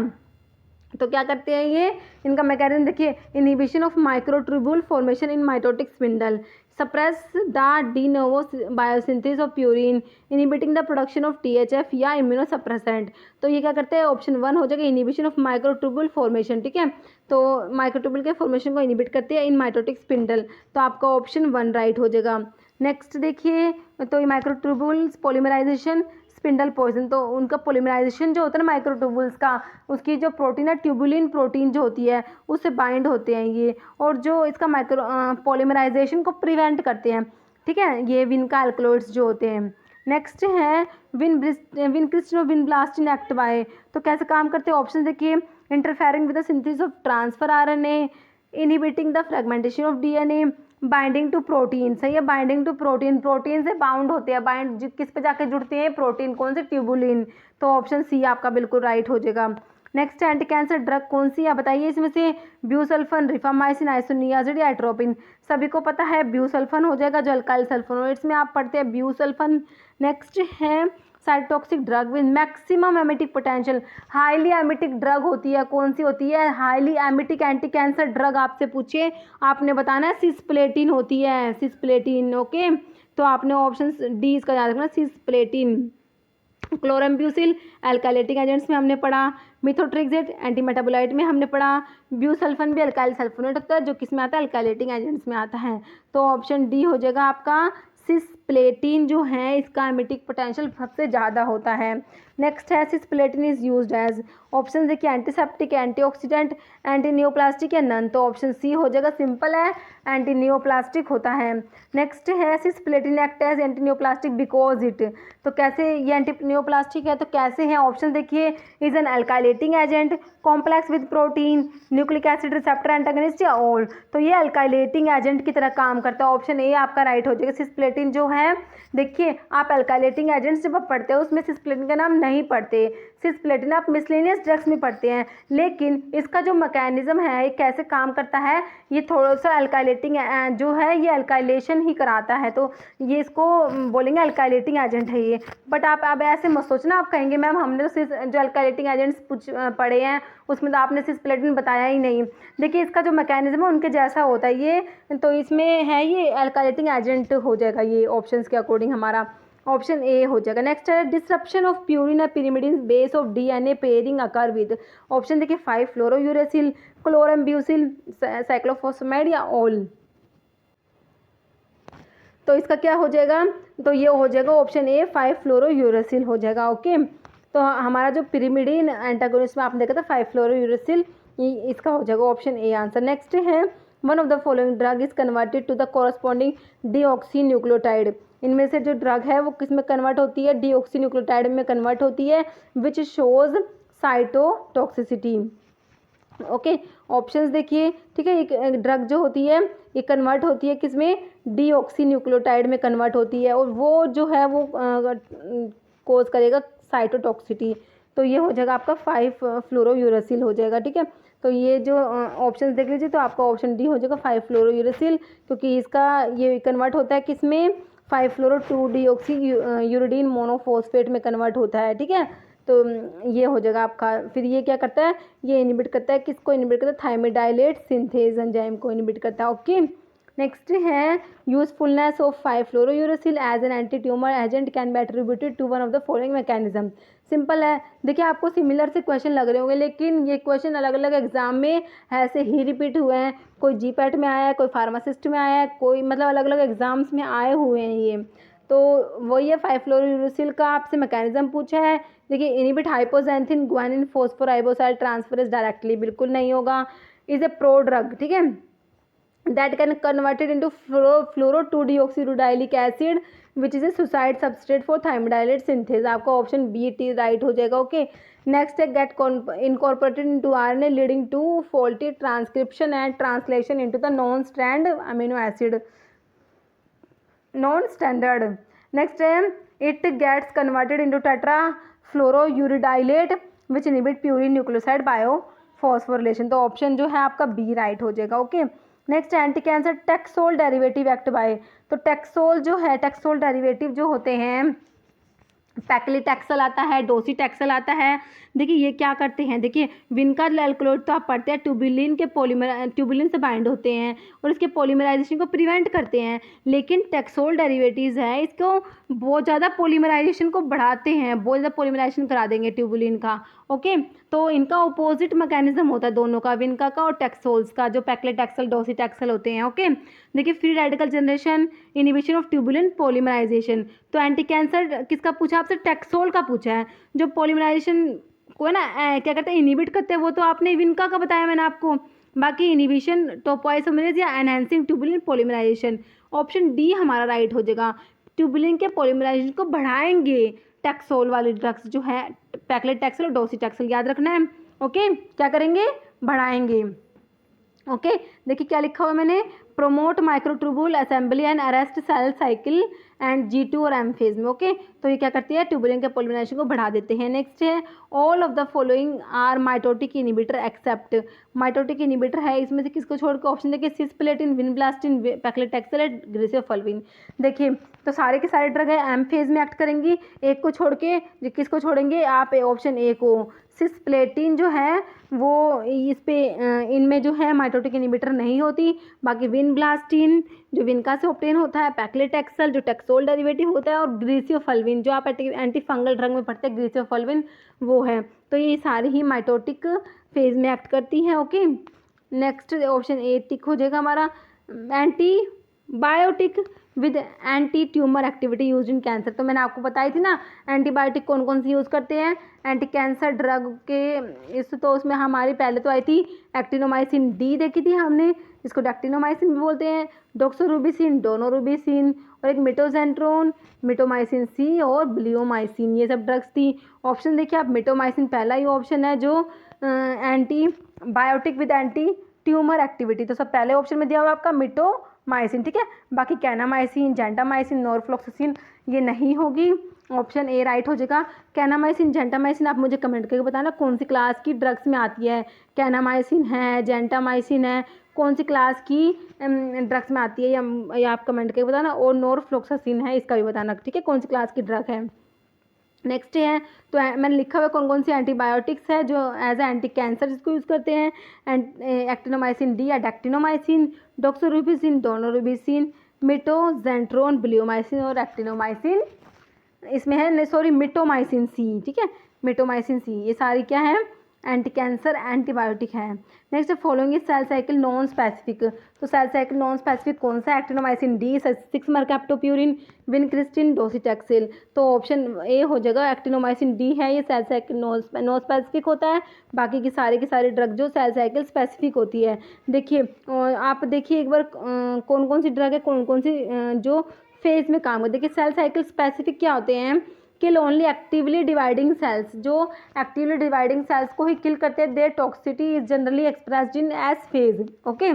तो क्या करते हैं ये, इनका मैकेनिज्म देखिए, inhibition of microtubule formation in mitotic spindle, suppress the de novo biosynthesis of purine, inhibiting the production of THF या इम्यूनोसप्रेसेंट। तो ये क्या करते हैं, ऑप्शन 1 हो जाएगा इनिबिशन ऑफ माइक्रोट्यूब्यूल फॉर्मेशन। ठीक है, तो माइक्रोट्यूब्यूल के फॉर्मेशन को इनिबिट करते हैं इन माइटोटिक स्पिंडल, तो आपका ऑप्शन 1 राइट हो जाएगा। नेक्स्ट देखिए, तो ये माइक्रोट्यूब्यूल्स पॉलीमराइजेशन स्पिंडल पॉइजन, तो उनका पॉलीमराइजेशन जो होता है ना माइक्रोट्यूब्यूल्स का, उसकी जो प्रोटीन है ट्यूबुलिन प्रोटीन जो होती है उससे बाइंड होते हैं ये, और जो इसका माइक्रो पॉलीमराइजेशन को प्रिवेंट करते हैं, ठीक है, ये विनका अल्कलॉइड्स जो होते हैं। नेक्स्ट है विनक्रिस्टोविन-ब्लास्टिन एक्ट बाय, तो कैसे काम करते हैं ऑप्शन देखिए, interfering with the synthesis of transfer RNA, inhibiting the fragmentation of DNA, binding to protein. सही है, बाइंडिंग टू प्रोटीन, प्रोटीन से बाउंड होते हैं, बाइंड किस पे जाके जुड़ते हैं, प्रोटीन, कौन से, ट्यूबुलिन। तो ऑप्शन सी आपका बिल्कुल राइट हो जाएगा। नेक्स्ट एंटी कैंसर ड्रग कौन सी है बताइए, इसमें से ब्यूसल्फन, रिफामाइसिन, आइसोनियाजिड या एट्रोपिन। सभी को पता है ब्यूसल्फन हो जाएगा, जो अल्काइल सल्फोनेट्स में आप पढ़ते हैं ब्यूसल्फन। नेक्स्ट है cytotoxic drug with maximum emetic potential, highly emetic drug होती है, कौन सी होती है, highly emetic anti cancer drug आपसे पूछे, आपने बताना है सिस्प्लेटिन होती है, सिस्प्लेटिन। ओके, तो आपने ऑप्शन डी इसका याद रखना, सिस्प्लेटिन। क्लोरम्ब्यूसिल अल्काइलेटिक एजेंट्स में हमने पढ़ा, मिथोट्रिक्सेट एंटीमेटाबोलाइट में हमने पढ़ा, ब्यूसल्फन भी अल्काइल सल्फोनेट होता है जो किस में आता है, अल्काइलेटिक एजेंट्स में आता है। तो ऑप्शन डी हो जाएगा आपका, सिस्प्लेटिन जो है इसका एमिटिक पोटेंशियल सबसे ज़्यादा होता है। नेक्स्ट है cisplatin is used as, option देखिए एंटीसेप्टिक, एंटीऑक्सीडेंट, एंटी नियोप्लास्टिक या नन। तो ऑप्शन सी हो जाएगा, सिंपल है, एंटी नियोप्लास्टिक होता है। नेक्स्ट है cisplatin act as anti neoplastic because it, तो कैसे ये एंटी नियोप्लास्टिक है, तो कैसे है ऑप्शन देखिए, is an alkylating agent, complex with protein, nucleic acid receptor antagonist या ऑल। तो ये अल्काइलेटिंग एजेंट की तरह काम करता है, ऑप्शन ए आपका राइट हो जाएगा। सिस्प्लेटिन जो है देखिए, आप अल्काइलेटिंग एजेंट्स जब आप पढ़ते हो उसमें सिस्प्लेटिन का नाम नहीं पढ़ते, सिस्प्लेटिन आप मिसलेनियस ड्रग्स में पढ़ते हैं, लेकिन इसका जो मैकेनिज्म है ये कैसे काम करता है, ये थोड़ा सा अल्काइलेटिंग जो है ये अल्काइलेशन ही कराता है, तो ये इसको बोलेंगे अल्काइलेटिंग एजेंट है ये। बट आप अब ऐसे मत सोचना, आप कहेंगे मैम हमने तो जो अल्काइलेटिंग एजेंट्स पढ़े हैं उसमें तो आपने सिस्प्लेटिन बताया ही नहीं। देखिए इसका जो मैकेनिज्म है उनके जैसा होता है ये, तो इसमें है ये अल्काइलेटिंग एजेंट हो जाएगा ये ऑप्शंस के अकॉर्डिंग हमारा ऑप्शन ए हो जाएगा। नेक्स्ट है डिस्रप्शन ऑफ प्यूरिन और pyrimidine base of DNA pairing occur with, option देखिए 5-फ्लोरोयूरेसिल, क्लोरम्ब्यूसिल, साइक्लोफॉस्फेमाइड या ऑल। तो इसका क्या हो जाएगा, तो ये हो जाएगा ऑप्शन ए 5-फ्लोरोयूरेसिल हो जाएगा। ओके, तो हमारा जो पिरिमिडिन एंटागोनिस्ट में आपने देखा था 5-फ्लोरोयूरेसिल, इसका हो जाएगा ऑप्शन ए आंसर। नेक्स्ट है one of the following drug is converted to the corresponding deoxy nucleotide, इनमें से जो ड्रग है वो किस में कन्वर्ट होती है, डीऑक्सी न्यूक्लियोटाइड में कन्वर्ट होती है, which shows cytotoxicity. Okay, options देखिए, ठीक है, एक ड्रग जो होती है ये कन्वर्ट होती है किसमें, डीऑक्सी न्यूक्लियोटाइड में कन्वर्ट होती है, और वो जो है वो कोज करेगा साइटोटॉक्सिटी। तो ये हो जाएगा आपका 5-फ्लोरोयूरेसिल हो जाएगा। ठीक है, तो ये जो ऑप्शंस देख लीजिए, तो आपका ऑप्शन डी हो जाएगा 5-फ्लोरोयूरेसिल, क्योंकि इसका ये कन्वर्ट होता है किसमें, 5-फ्लोरो-2-डीऑक्सी यूरिडीन मोनोफॉस्फेट में कन्वर्ट होता है। ठीक है, तो ये हो जाएगा आपका। फिर ये क्या करता है, ये इनहिबिट करता है, किसको इनहिबिट करता है, थायमिडाइलेट सिंथेज एंजाइम को इनहिबिट करता है। ओके, नेक्स्ट है usefulness of five fluorouracil as an anti tumour agent can be attributed to one of the following mechanism. Simple है, देखिए आपको सिमिलर से क्वेश्चन लग रहे होंगे, लेकिन ये क्वेश्चन अलग अलग एग्जाम में ऐसे ही रिपीट हुए हैं, कोई जीपैट में आया है, कोई फार्मासिस्ट में आया है, कोई मतलब अलग अलग एग्जाम्स में आए हुए हैं ये। तो वही है 5-फ्लोरोयूरेसिल का आपसे मैकेनिज्म पूछा है। देखिए inhibit hypoxanthine guanine phosphoribosyl transferase directly, बिल्कुल नहीं होगा। इज ए प्रो ड्रग, ठीक है, that can converted into fluoro two deoxyuridylic acid which is a suicide substrate for thymidylate synthase. आपका ऑप्शन बी टी राइट हो जाएगा। ओके, नेक्स्ट है get incorporated into RNA leading to faulty transcription and translation into the non strand amino acid, non standard. Next है it gets converted into tetra fluorouridylate which inhibit purine nucleoside biophosphorylation. तो option जो है आपका B right हो जाएगा। Okay, next anti cancer taxol derivative act by, तो taxol जो है, टेक्सोल डेरिवेटिव जो होते हैं, पैक्लीटैक्सल आता है, डोसीटैक्सल आता है। देखिए ये क्या करते हैं, देखिए विनका अल्कलॉइड तो आप पढ़ते हैं ट्यूबुलिन के ट्यूबुलिन से बाइंड होते हैं और इसके पॉलीमराइजेशन को प्रिवेंट करते हैं, लेकिन टेक्सोल डेरिवेटिव्स है इसको बहुत ज़्यादा पॉलीमराइजेशन को बढ़ाते हैं, बहुत ज़्यादा पॉलीमराइजेशन करा देंगे ट्यूबुलिन का। ओके, तो इनका अपोजिट मैकेनिज्म होता है दोनों का, विनका का और टेक्सोल्स का, जो पैक्लीटैक्सल डोसीटैक्सल होते हैं। ओके, देखिए free radical generation, inhibition of tubulin polymerisation. तो एंटी कैंसर किसका पूछा आपसे, टेक्सोल का पूछा है, जो पॉलीमराइजेशन को है ना क्या करते हैं, इनहिबिट करते हैं, वो तो आपने विनका का बताया मैंने आपको, बाकी इनिबिशन टोपोइसोमरेज या enhancing tubulin polymerisation, option D हमारा राइट हो जाएगा। ट्यूबुलिन के पॉलीमराइजेशन को बढ़ाएंगे टैक्सोल वाले ड्रग्स जो है, पैक्लेटैक्सेल और डोसीटैक्सेल, याद रखना है। ओके, क्या करेंगे, बढ़ाएंगे। ओके, देखिए क्या लिखा हुआ मैंने, promote microtubule assembly and arrest cell cycle and G2 और एम फेज में। ओके, तो ये क्या करती है, ट्यूबुलिन के पॉलीमराइजेशन को बढ़ा देते हैं। नेक्स्ट है, all of the following are mitotic inhibitor except, mitotic inhibitor है इसमें से किसको छोड़ के, ऑप्शन देखिए cisplatin, vinblastine, paclitaxel and griseofulvin. देखिए तो सारे के सारे ड्रग है एम फेज में एक्ट करेंगी, एक को छोड़ के किसको छोड़ेंगे आप, ऑप्शन ए को। सिस्प्लेटिन जो है वो इस पे इनमें जो है माइटोटिक इनिबिटर नहीं होती, बाकी विनब्लास्टिन जो विनका से ऑब्टेन होता है, पैक्लेटैक्सेल जो टैक्सोल डेरिवेटिव होता है, और ग्लिसोफल्विन जो आप एंटी फंगल ड्रग में पढ़ते हैं ग्लिसोफल्विन वो है। तो ये सारी ही माइटोटिक फेज में एक्ट करती हैं। ओके, नेक्स्ट ऑप्शन ए टिक हो जाएगा हमारा। Antibiotic with anti tumour activity use in cancer, तो मैंने आपको बताई थी ना एंटीबायोटिक कौन कौन सी यूज़ करते हैं एंटी कैंसर ड्रग के। तो उसमें हमारी पहले तो आई थी एक्टिनोमाइसिन डी देखी थी हमने, इसको डेक्टिनोमाइसिन भी बोलते हैं, डोक्सोरूबिसिन, डोनोरूबिसिन, और एक मिटोजेंट्रोन, मिटोमाइसिन सी और ब्लियोमाइसिन, ये सब ड्रग्स थी। ऑप्शन देखिए आप, मिटोमाइसिन पहला ही ऑप्शन है जो antibiotic with anti tumour activity, तो सब पहले ऑप्शन में दिया हुआ आपका मिटोमाइसिन, ठीक है। बाकी कैनामाइसिन, जेंटामाइसिन, नॉरफ्लॉक्सिसिन ये नहीं होगी, ऑप्शन ए राइट हो जाएगा। कैनामाइसिन, जेंटामाइसिन आप मुझे कमेंट करके बताना कौन सी क्लास की ड्रग्स में आती है, कैनामाइसिन है, जेंटामाइसिन है, कौन सी क्लास की ड्रग्स में आती है, या आप कमेंट करके बताना। और नॉरफ्लॉक्सिसिन है, इसका भी बताना, ठीक है, कौन सी क्लास की ड्रग है। नेक्स्ट है, तो मैंने लिखा हुआ कौन कौन सी एंटीबायोटिक्स है जो एज ए एंटी कैंसर जिसको यूज़ करते हैं, एक्टिनोमाइसिन डी या डेक्टिनोमाइसिन, डोक्सोरूबिसिन, डोनोरूबिसिन, मिटोजेंट्रोन, ब्लियोमाइसिन और एक्टिनोमाइसिन इसमें है, सॉरी मिटोमाइसिन सी, ठीक है, मिटोमाइसिन सी, ये सारी क्या है, एंटी कैंसर एंटीबायोटिक है। Next following is cell cycle non specific, तो सेल साइकिल नॉन स्पेसिफिक कौन सा, actinomycin D, 6 mercaptopurine, vincristine, docetaxel, तो ऑप्शन ए हो जाएगा, एक्टिनोमाइसिन डी है ये सेल साइकिल नॉन स्पेसिफिक होता है, बाकी की सारी ड्रग जो सेल साइकिल स्पेसिफिक होती है। देखिए आप देखिए एक बार कौन कौन सी ड्रग है, कौन कौन सी जो फेज में काम करते, देखिए सेल साइकिल स्पेसिफिक क्या होते हैं, kill only actively dividing cells, जो एक्टिवली डिवाइडिंग सेल्स को ही किल करते हैं, their toxicity is generally expressed in S phase. Okay,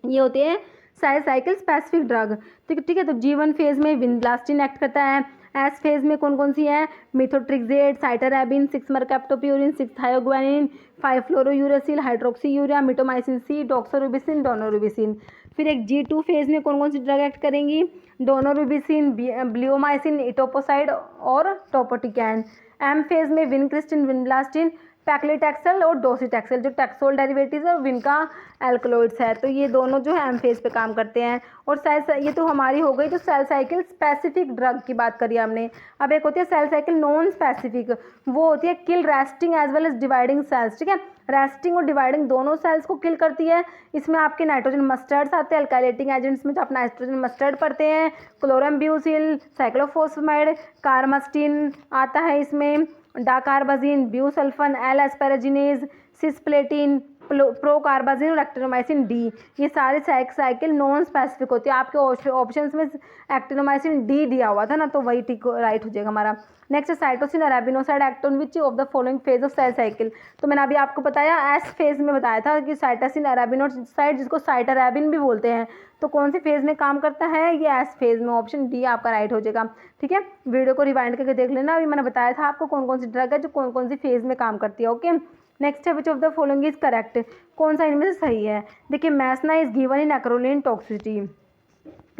ये होते हैं सेल साइकिल स्पेसिफिक ड्रग, ठीक है। तो G1 फेज में विनब्लास्टिन एक्ट करता है, एस फेज में कौन कौन सी है, मिथोट्रिक्सेट, साइटरैबिन, 6 मरकैप्टोप्यूरिन, 6 थायोग्वानिन, 5 फ्लोरोयूरेसिल, हाइड्रोक्सी यूरिया, मिटोमाइसिन सी, डोक्सोरूबिसिन, डोनोरूबिसिन। फिर एक G2 फेज में कौन कौन सी ड्रग एक्ट करेंगी, डोनोरूबिसिन, ब्लियोमाइसिन, इटोपोसाइड और टोपोटिकैन। एम फेज में विनक्रिस्टिन, विनब्लास्टिन, पैक्लेटैक्सेल और डोसीटैक्सेल जो टैक्सोल डेरिवेटिव्स और विनका एल्कलॉइड्स है, तो ये दोनों जो है एम फेज पे काम करते हैं। और ये तो हमारी हो गई जो सेल साइकिल स्पेसिफिक ड्रग की बात करी हमने। अब एक होती है सेल साइकिल नॉन स्पेसिफिक, वो होती है kill resting as well as dividing cells, ठीक है, रेस्टिंग और डिवाइडिंग दोनों सेल्स को किल करती है। इसमें आपके नाइट्रोजन मस्टर्ड्स आते हैं, अल्काइलेटिंग एजेंट्स में जो आप नाइट्रोजन मस्टर्ड पढ़ते हैं, क्लोरम्ब्यूसिल, साइक्लोफॉस्फेमाइड, कार्मास्टिन आता है इसमें, डाकार्बाजिन, ब्यूसल्फन, एल एस्पेराजिनेज, सिस्प्लेटिन, प्रोकार्बाजिन और एक्टिनोमाइसिन डी, ये सारे साइकिल नॉन स्पेसिफिक होती है। आपके ऑप्शंस में एक्टिनोमाइसिन डी दिया हुआ था ना, तो वही टिक राइट हो जाएगा हमारा। Next cytosine arabinoside act on which of the following phase of cell cycle, तो मैंने अभी आपको बताया एस फेज में बताया था कि साइटोसिन अरेबिनोसाइड जिसको साइटरैबिन भी बोलते हैं, तो कौन सी फेज में काम करता है, ये एस फेज में, ऑप्शन डी आपका राइट हो जाएगा, ठीक है। वीडियो को रिवाइंड करके देख लेना, अभी मैंने बताया था आपको कौन कौन सी ड्रग है जो कौन कौन सी फेज में काम करती है। ओके, नेक्स्ट है which of the following is correct, कौन सा इनमें से सही है। देखिए mesna is given in acrolein toxicity,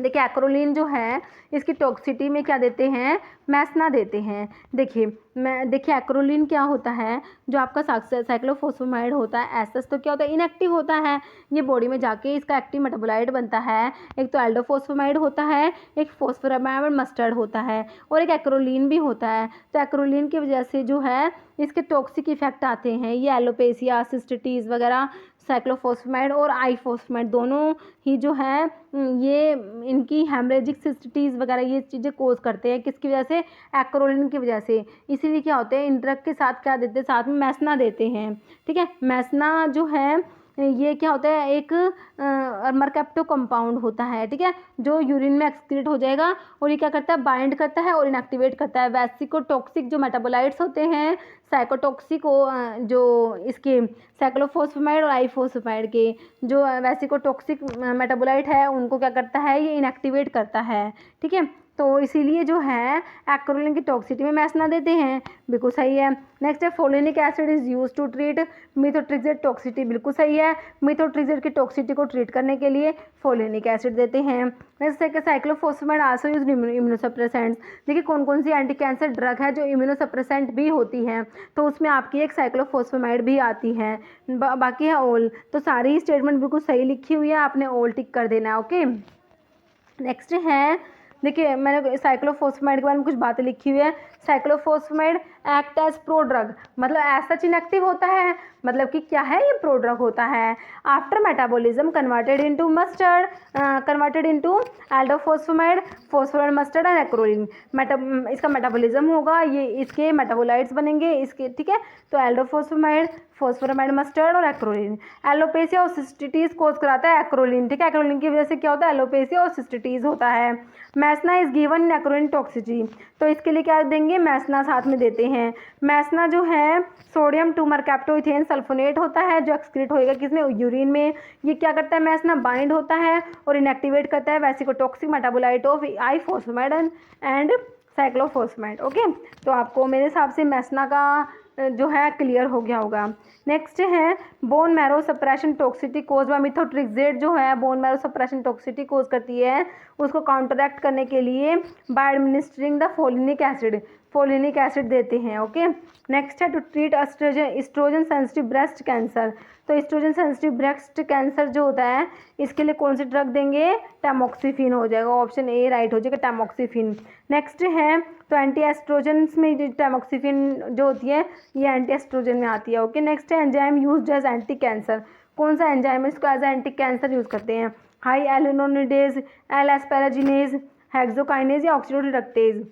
देखिए एक्रोलिन जो है इसकी टॉक्सिसिटी में क्या देते हैं, मैसना देते हैं। देखिए एक्रोलिन क्या होता है, जो आपका साइक्लोफॉस्फेमाइड होता है एसएस, तो क्या होता है, इनएक्टिव होता है, ये बॉडी में जाके इसका एक्टिव मेटाबोलाइट बनता है। एक तो एल्डोफॉस्फेमाइड होता है, एक फॉस्फोरामाइड मस्टर्ड होता है, और एक एक्रोलिन भी होता है। तो एक्रोलिन की वजह से जो है इसके टॉक्सिक इफेक्ट आते हैं, ये एलोपेसिया, सिस्टिटीज़ वगैरह, साइक्लोफॉस्फेमाइड और आईफॉस्फेमाइड दोनों ही जो है ये इनकी हेमरेजिक सिस्टिटीज़ वगैरह ये चीज़ें कोज करते हैं, किसकी वजह से, एक्रोलिन की वजह से। इसीलिए क्या होते हैं इन ड्रग के साथ क्या देते हैं, साथ में मैसना देते हैं, ठीक है। मैसना जो है ये क्या होता है, एक मरकैप्टो कंपाउंड होता है, ठीक है, जो यूरिन में एक्सक्रीट हो जाएगा और ये क्या करता है, बाइंड करता है और इनएक्टिवेट करता है वेसिकोटॉक्सिक जो मेटाबोलाइट्स होते हैं, साइकोटॉक्सिक जो इसके साइक्लोफॉस्फेमाइड और आइफॉस्फेमाइड के जो वेसिकोटॉक्सिक मेटाबोलाइट है उनको क्या करता है, ये इनएक्टिवेट करता है, ठीक है। तो इसीलिए जो है एक्रोलिन की टॉक्सिटी में मैसना देते हैं, बिल्कुल सही है। नेक्स्ट है folinic acid is use to treat methotrexate toxicity, बिल्कुल सही है, मिथोट्रिक्सेट की टॉक्सिटी को ट्रीट करने के लिए फोलिनिक एसिड देते हैं। नेक्स्ट है साइक्लोफॉस्फेमाइड आल्सो यूज इम्यूनोसप्रेसेंट्स। देखिए कौन कौन सी एंटी कैंसर ड्रग है जो इम्यूनोसप्रेसेंट भी होती हैं, तो उसमें आपकी एक साइक्लोफॉस्फेमाइड भी आती है, बाकी है ओल। तो सारी स्टेटमेंट बिल्कुल सही लिखी हुई है, आपने ओल टिक कर देना है, ओके। नेक्स्ट है, देखिए मैंने साइक्लोफॉस्फेमाइड के बारे में कुछ बातें लिखी हुई है। साइक्लोफॉस्फेमाइड एक्ट एज प्रोड्रग, मतलब ऐसा इनएक्टिव होता है, मतलब कि क्या है, ये प्रोड्रग होता है। After metabolism converted into mustard, converted into aldophosphamide, phosphoride mustard and acrolein. इसका मेटाबॉलिज्म होगा, ये इसके मेटाबोलाइट्स बनेंगे इसके, ठीक है। तो एल्डोफॉस्फेमाइड, फॉस्फोरामाइड मस्टर्ड और एक्रोलिन। एलोपेसिया और सिस्टिटीज कोज कराता है एक्रोलिन, ठीक है। एक्रोलिन की वजह से क्या होता है, एलोपेसिया और सिस्टिटीज होता है। Mesna is given in acrolein toxicity, तो इसके लिए क्या देंगे, मैसना साथ में देते हैं। मैसना जो है सोडियम 2 मरकैप्टोइथेन सल्फोनेट होता है जो एक्सक्रीट होएगा किसमें, यूरिन में। ये क्या करता है, मैसना बाइंड होता है और इनएक्टिवेट करता है vesicotoxic metabolite of ifosfamide and cyclophosphamide, okay. तो आपको मेरे हिसाब से मैसना का जो है क्लियर हो गया होगा। नेक्स्ट है bone marrow suppression toxicity cause by methotrexate, जो है bone marrow suppression toxicity cause करती है, उसको काउंटरैक्ट करने के लिए by administering the folinic acid देते हैं, ओके। नेक्स्ट है to treat estrogen sensitive breast cancer, तो एस्ट्रोजन सेंसिटिव ब्रेस्ट कैंसर जो होता है इसके लिए कौन सी ड्रग देंगे, टैमोक्सिफिन हो जाएगा, ऑप्शन ए राइट हो जाएगा, टैमोक्सिफिन। नेक्स्ट है तो एंटी एस्ट्रोजन में जो टैमोक्सिफिन जो होती है ये एंटी एस्ट्रोजन में आती है, ओके। नेक्स्ट है enzyme used as anti cancer, कौन सा एंजाइम है इसको एज एंटी कैंसर यूज़ करते हैं, हाई एलिनोनिडेज, एल एस्पेराजिनेज, हेक्सोकाइनेज या ऑक्सीडोरिडक्टेज।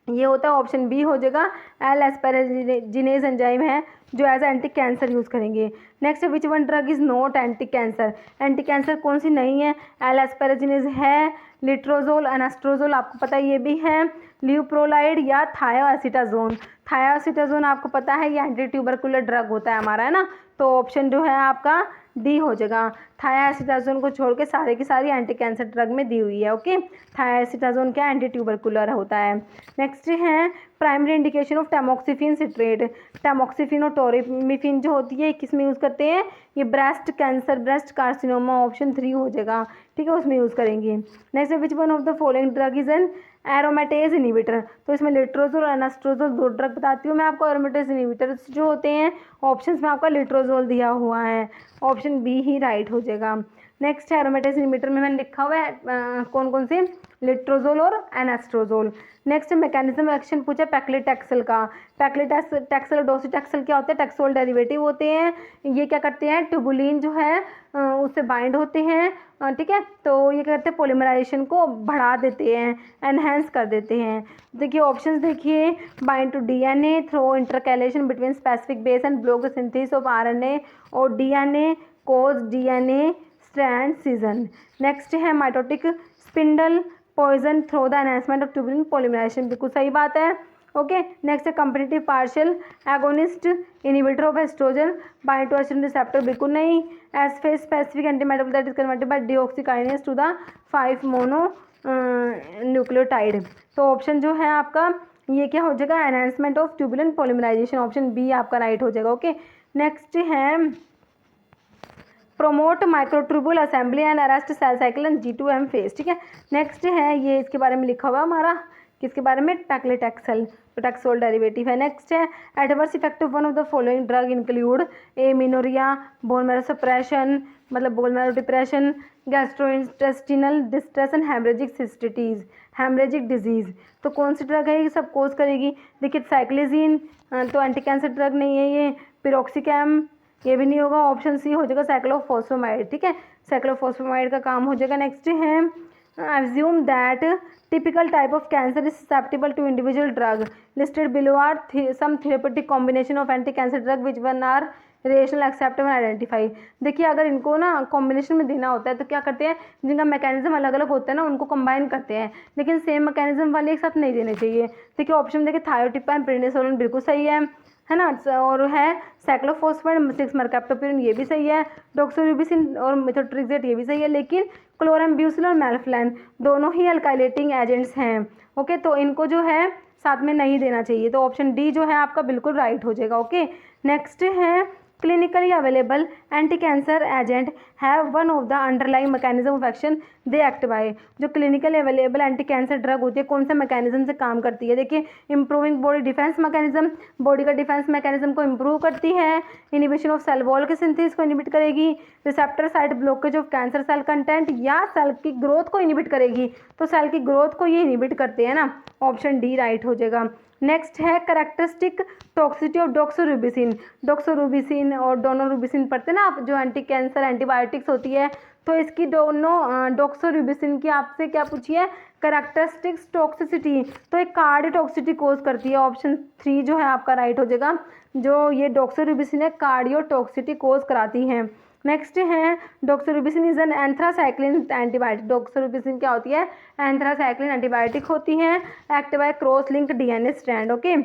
ये होता है ऑप्शन बी हो जाएगा, एल एस्पेराजिनेज एंजाइम है जो एज एंटी कैंसर यूज़ करेंगे। Next which one drug is not anti cancer, anti cancer कौन सी नहीं है, एल एस्पेराजिनेज है, लिट्रोजोल, एनास्ट्रोजोल आपको पता है ये भी है, ल्यूप्रोलाइड या थायोएसिटाजोन। थायोएसिटाजोन आपको पता है ये एंटी ट्यूबरकुलर ड्रग होता है हमारा, है ना, तो ऑप्शन जो है आपका डी हो जाएगा। थायोएसिटाजोन को छोड़ के सारे की सारी एंटी कैंसर ड्रग में दी हुई है, ओके। थायोएसिटाजोन क्या एंटी ट्यूबरकुलर होता है। नेक्स्ट है प्राइमरी इंडिकेशन ऑफ टैमोक्सिफिन सिट्रेट, टैमोक्सिफिन और टोरिमिफिन जो होती है किस में यूज़ करते हैं, ये breast cancer, breast carcinoma, option 3 हो जाएगा, ठीक है, उसमें यूज़ करेंगे। Next which one of the following drug is an aromatase inhibitor, तो इसमें लिट्रोजोल और एनास्ट्रोजोल 2 ड्रग बताती हूँ मैं आपको। एरोमेटेज इनिबिटर जो होते हैं ऑप्शंस में आपका लिट्रोजोल दिया हुआ है, ऑप्शन बी ही राइट हो जाएगा। नेक्स्ट है एरोमेटेज इनिबिटर में मैंने लिखा हुआ है कौन कौन से, लिट्रोजोल और एनास्ट्रोजोल। नेक्स्ट मैकेनिज्म एक्शन पूछा पैक्लिटैक्सेल का, पैक्लिटैक्सेल और डोसीटैक्सेल क्या होते हैं, टैक्सोल डेरिवेटिव होते हैं। ये क्या करते हैं, ट्यूबुलिन जो है उससे बाइंड होते हैं, ठीक है, तो ये क्या करते हैं, पॉलीमराइजेशन को बढ़ा देते हैं, एनहेंस कर देते हैं। देखिए ऑप्शंस देखिए, bind to DNA through intercalation between specific base and block the synthesis of RNA, और DNA cause DNA strand scission. Next है mitotic spindle poison through the enhancement of tubulin polymerisation, बिल्कुल सही बात है, ओके। नेक्स्ट है competitive partial agonist inhibitor of oestrogen bind to oestrogen receptor, बिल्कुल नहीं। S phase specific anti metabolic that is converted by deoxykinase to the 5 mono nucleotide, तो option जो है आपका ये क्या हो जाएगा, enhancement of tubulin polymerisation, option B आपका राइट हो जाएगा, ओके। नेक्स्ट है promote microtubule assembly and arrest cell cycle and G2M phase, ठीक है। नेक्स्ट है ये इसके बारे में लिखा हुआ हमारा, किसके बारे में, पैक्लिटैक्सेल, टैक्सोल डेरिवेटिव है। नेक्स्ट है adverse effect of one of the following drug include amenorrhoea, bone marrow suppression मतलब bone marrow depression, gastrointestinal distress and haemorrhagic cystitis, haemorrhagic disease. तो कौन सी ड्रग है ये सब कोज करेगी, देखिए साइक्लिजीन तो एंटी कैंसर ड्रग नहीं है ये, पिरोक्सिकैम ये भी नहीं होगा, ऑप्शन सी हो जाएगा साइक्लोफॉस्फेमाइड, ठीक है, साइक्लोफॉस्फेमाइड का काम हो जाएगा। नेक्स्ट है assume that typical type of cancer is susceptible to individual drug listed below are some therapeutic combination of anti-cancer drug which one are rational, acceptable, identify. देखिए अगर इनको ना कॉम्बिनेशन में देना होता है तो क्या करते हैं, जिनका मैकेनिज्म अलग अलग होता है ना उनको कंबाइन करते हैं, लेकिन सेम मैकेनिज्म वाले एक साथ नहीं देने चाहिए। देखिए ऑप्शन देखिए थायोटिपाइन, प्रेनिसोलिन बिल्कुल सही है ना, और है साइक्लोफॉस्फेट, 6 मरकैप्टोप्यूरिन ये भी सही है, डॉक्सोरिबोसिन और मेथोट्रेक्सेट ये भी सही है, लेकिन क्लोराम्ब्यूसिल और मेल्फ्लैन दोनों ही अल्काइलेटिंग एजेंट्स हैं। ओके, तो इनको जो है साथ में नहीं देना चाहिए, तो ऑप्शन डी जो है आपका बिल्कुल राइट हो जाएगा। ओके, नेक्स्ट है clinically available anti cancer agent have one of the underlying mechanism of action they act by. जो clinically available anti cancer drug होती है कौन से मैकेनिज्म से काम करती है, देखिए improving body defence mechanism, body का डिफेंस मैकेनिज्म को इंप्रूव करती है, इनिबिशन ऑफ सेल वॉल के सिंथेसिस को इनिबिट करेगी, receptor site blockage of cancer cell content, या सेल की ग्रोथ को इनिबिट करेगी, तो सेल की ग्रोथ को ये इनिबिट करते हैं ना, ऑप्शन डी राइट हो जाएगा। नेक्स्ट है करेक्टरिस्टिक टॉक्सिसिटी ऑफ डॉक्सोरुबिसिन। डॉक्सोरुबिसिन और डोनोरुबिसिन पढ़ते हैं ना आप, जो एंटी कैंसर एंटीबायोटिक्स होती है, तो इसकी दोनों डॉक्सोरुबिसिन की आपसे क्या पूछी है, करेक्टरिस्टिक्स टॉक्सिसिटी, तो एक कार्डियोटॉक्सिसिटी कोज करती है, ऑप्शन 3 जो है आपका राइट हो जाएगा। जो ये डॉक्सोरुबिसिन है कार्डियोटॉक्सिसिटी कोज कराती है। नेक्स्ट है doxorubicin is an anthracycline antibiotic. Doxorubicin क्या होती है, एंथ्रासाइक्लिन एंटीबायोटिक होती है, act by cross link DNA strand. Okay,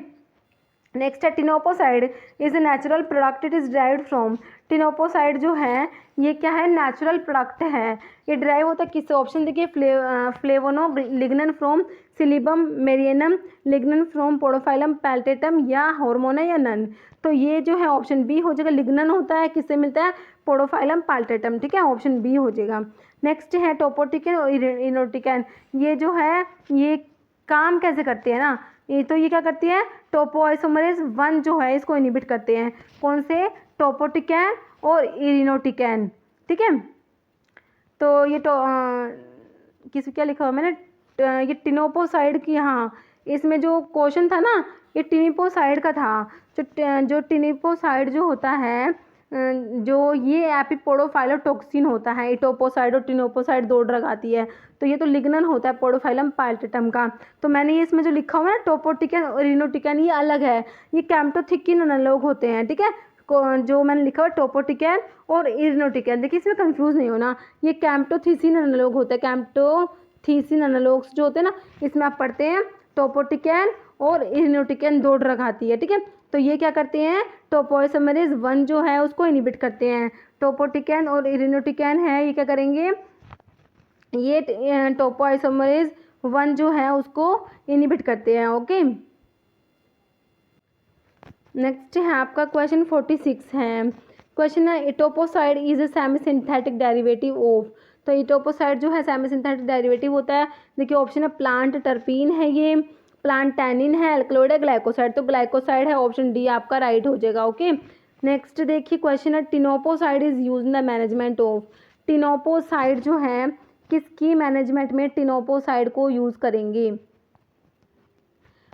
next है teniposide is a natural product, it is derived from. Teniposide जो है ये क्या है, नेचुरल प्रोडक्ट है, ये ड्राइव होता है किससे, ऑप्शन देखिए फ्लेवोनो लिग्नन फ्रॉम सिलिबम मेरियनम, लिग्नन फ्रॉम पोडोफाइलम पैल्टेटम, या हार्मोना या नन। तो ये जो है ऑप्शन बी हो जाएगा, लिग्नन होता है किससे मिलता है, पोडोफाइलम पैल्टेटम, ठीक है, ऑप्शन बी हो जाएगा। नेक्स्ट है टोपोटिकन और इनोटिकन, ये जो है ये काम कैसे करते हैं ना, ये तो ये क्या करती है, टोपोआइसोमरेज 1 जो है इसको इनिबिट करते हैं, कौन से, टोपोटिकैन और इरिनोटिकैन, ठीक है। तो ये किसी क्या लिखा हुआ मैंने, ये टिनोपोसाइड की, हाँ इसमें जो क्वेश्चन था ना ये टिनिपोसाइड का था, जो टिनिपोसाइड जो होता है, जो ये एपिपोडोफाइलोटॉक्सिन होता है, इटोपोसाइड और टिनोपोसाइड 2 ड्रग आती है, तो ये तो लिग्नन होता है पोडोफाइलम पैल्टेटम का। तो मैंने ये इसमें जो लिखा हुआ है ना टोपोटिकन और इरिनोटिकन ये अलग है, ये कैम्प्टोथिकिन एनालॉग होते हैं, ठीक है, जो मैंने लिखा हुआ टोपोटिकन और इरिनोटिकन, देखिए इसमें कंफ्यूज नहीं होना, ये कैम्प्टोथिसिन एनालॉग होता है, कैम्प्टोथिसिन एनालॉग्स जो होते हैं ना इसमें आप पढ़ते हैं टोपोटिकन और इरिनोटिकन 2 ड्रग आती है, ठीक है। तो ये क्या करते हैं, टोपोआइसोमरेज 1 जो है उसको इनिबिट करते हैं, टोपोटिकन और इरिनोटिकन है ये क्या करेंगे, ये टोपोआइसोमरेज 1 जो है उसको इनिबिट करते हैं। ओके, नेक्स्ट है आपका क्वेश्चन 46 है, क्वेश्चन है etoposide is a semi synthetic derivative of. तो इटोपोसाइड जो है सेमी सिंथेटिक डेरिवेटिव होता है, देखिए ऑप्शन है प्लांट टर्पीन है, ये प्लांट टैनिन है, अल्कलॉइड है, ग्लाइकोसाइड, तो ग्लाइकोसाइड है, ऑप्शन डी आपका राइट हो जाएगा। ओके, नेक्स्ट देखिए क्वेश्चन है teniposide is use in the management of. Teniposide जो है किसकी मैनेजमेंट में टिनोपोसाइड को यूज करेंगे,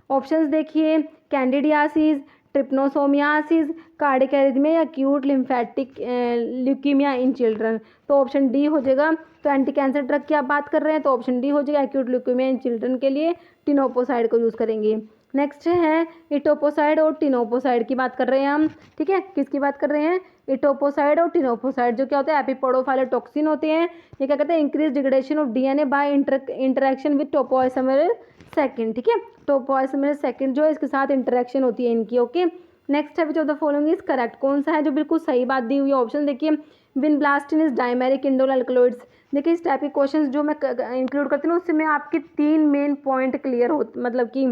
ऑप्शंस देखिए candidiasis, trypanosomiasis, cardiac arrhythmia, acute lymphatic leukaemia in children, तो ऑप्शन डी हो जाएगा। तो एंटी कैंसर ड्रग की आप बात कर रहे हैं तो ऑप्शन डी हो जाएगा, एक्यूट ल्यूकीमिया इन चिल्ड्रन के लिए टिनोपोसाइड को यूज़ करेंगे। नेक्स्ट है इटोपोसाइड और टिनोपोसाइड की बात कर रहे हैं हम, ठीक है, किसकी बात कर रहे हैं, इटोपोसाइड और टिनोपोसाइड, जो क्या होता है एपिपोडोफाइलोटॉक्सिन होते हैं, ये क्या कहते हैं increase degradation of DNA by interaction with topoisomerase 2, ठीक है, टोपोआइसोमरेज 2 जो है इसके साथ इंटरेक्शन होती है इनकी। ओके, नेक्स्ट है which of the following is correct, कौन सा है जो बिल्कुल सही बात दी हुई है, ऑप्शन देखिए vinblastine is dimeric indole alkaloids. देखिए इस टाइप के क्वेश्चन जो मैं इंक्लूड करती हूँ उससे मैं आपके 3 मेन पॉइंट क्लियर हो, मतलब कि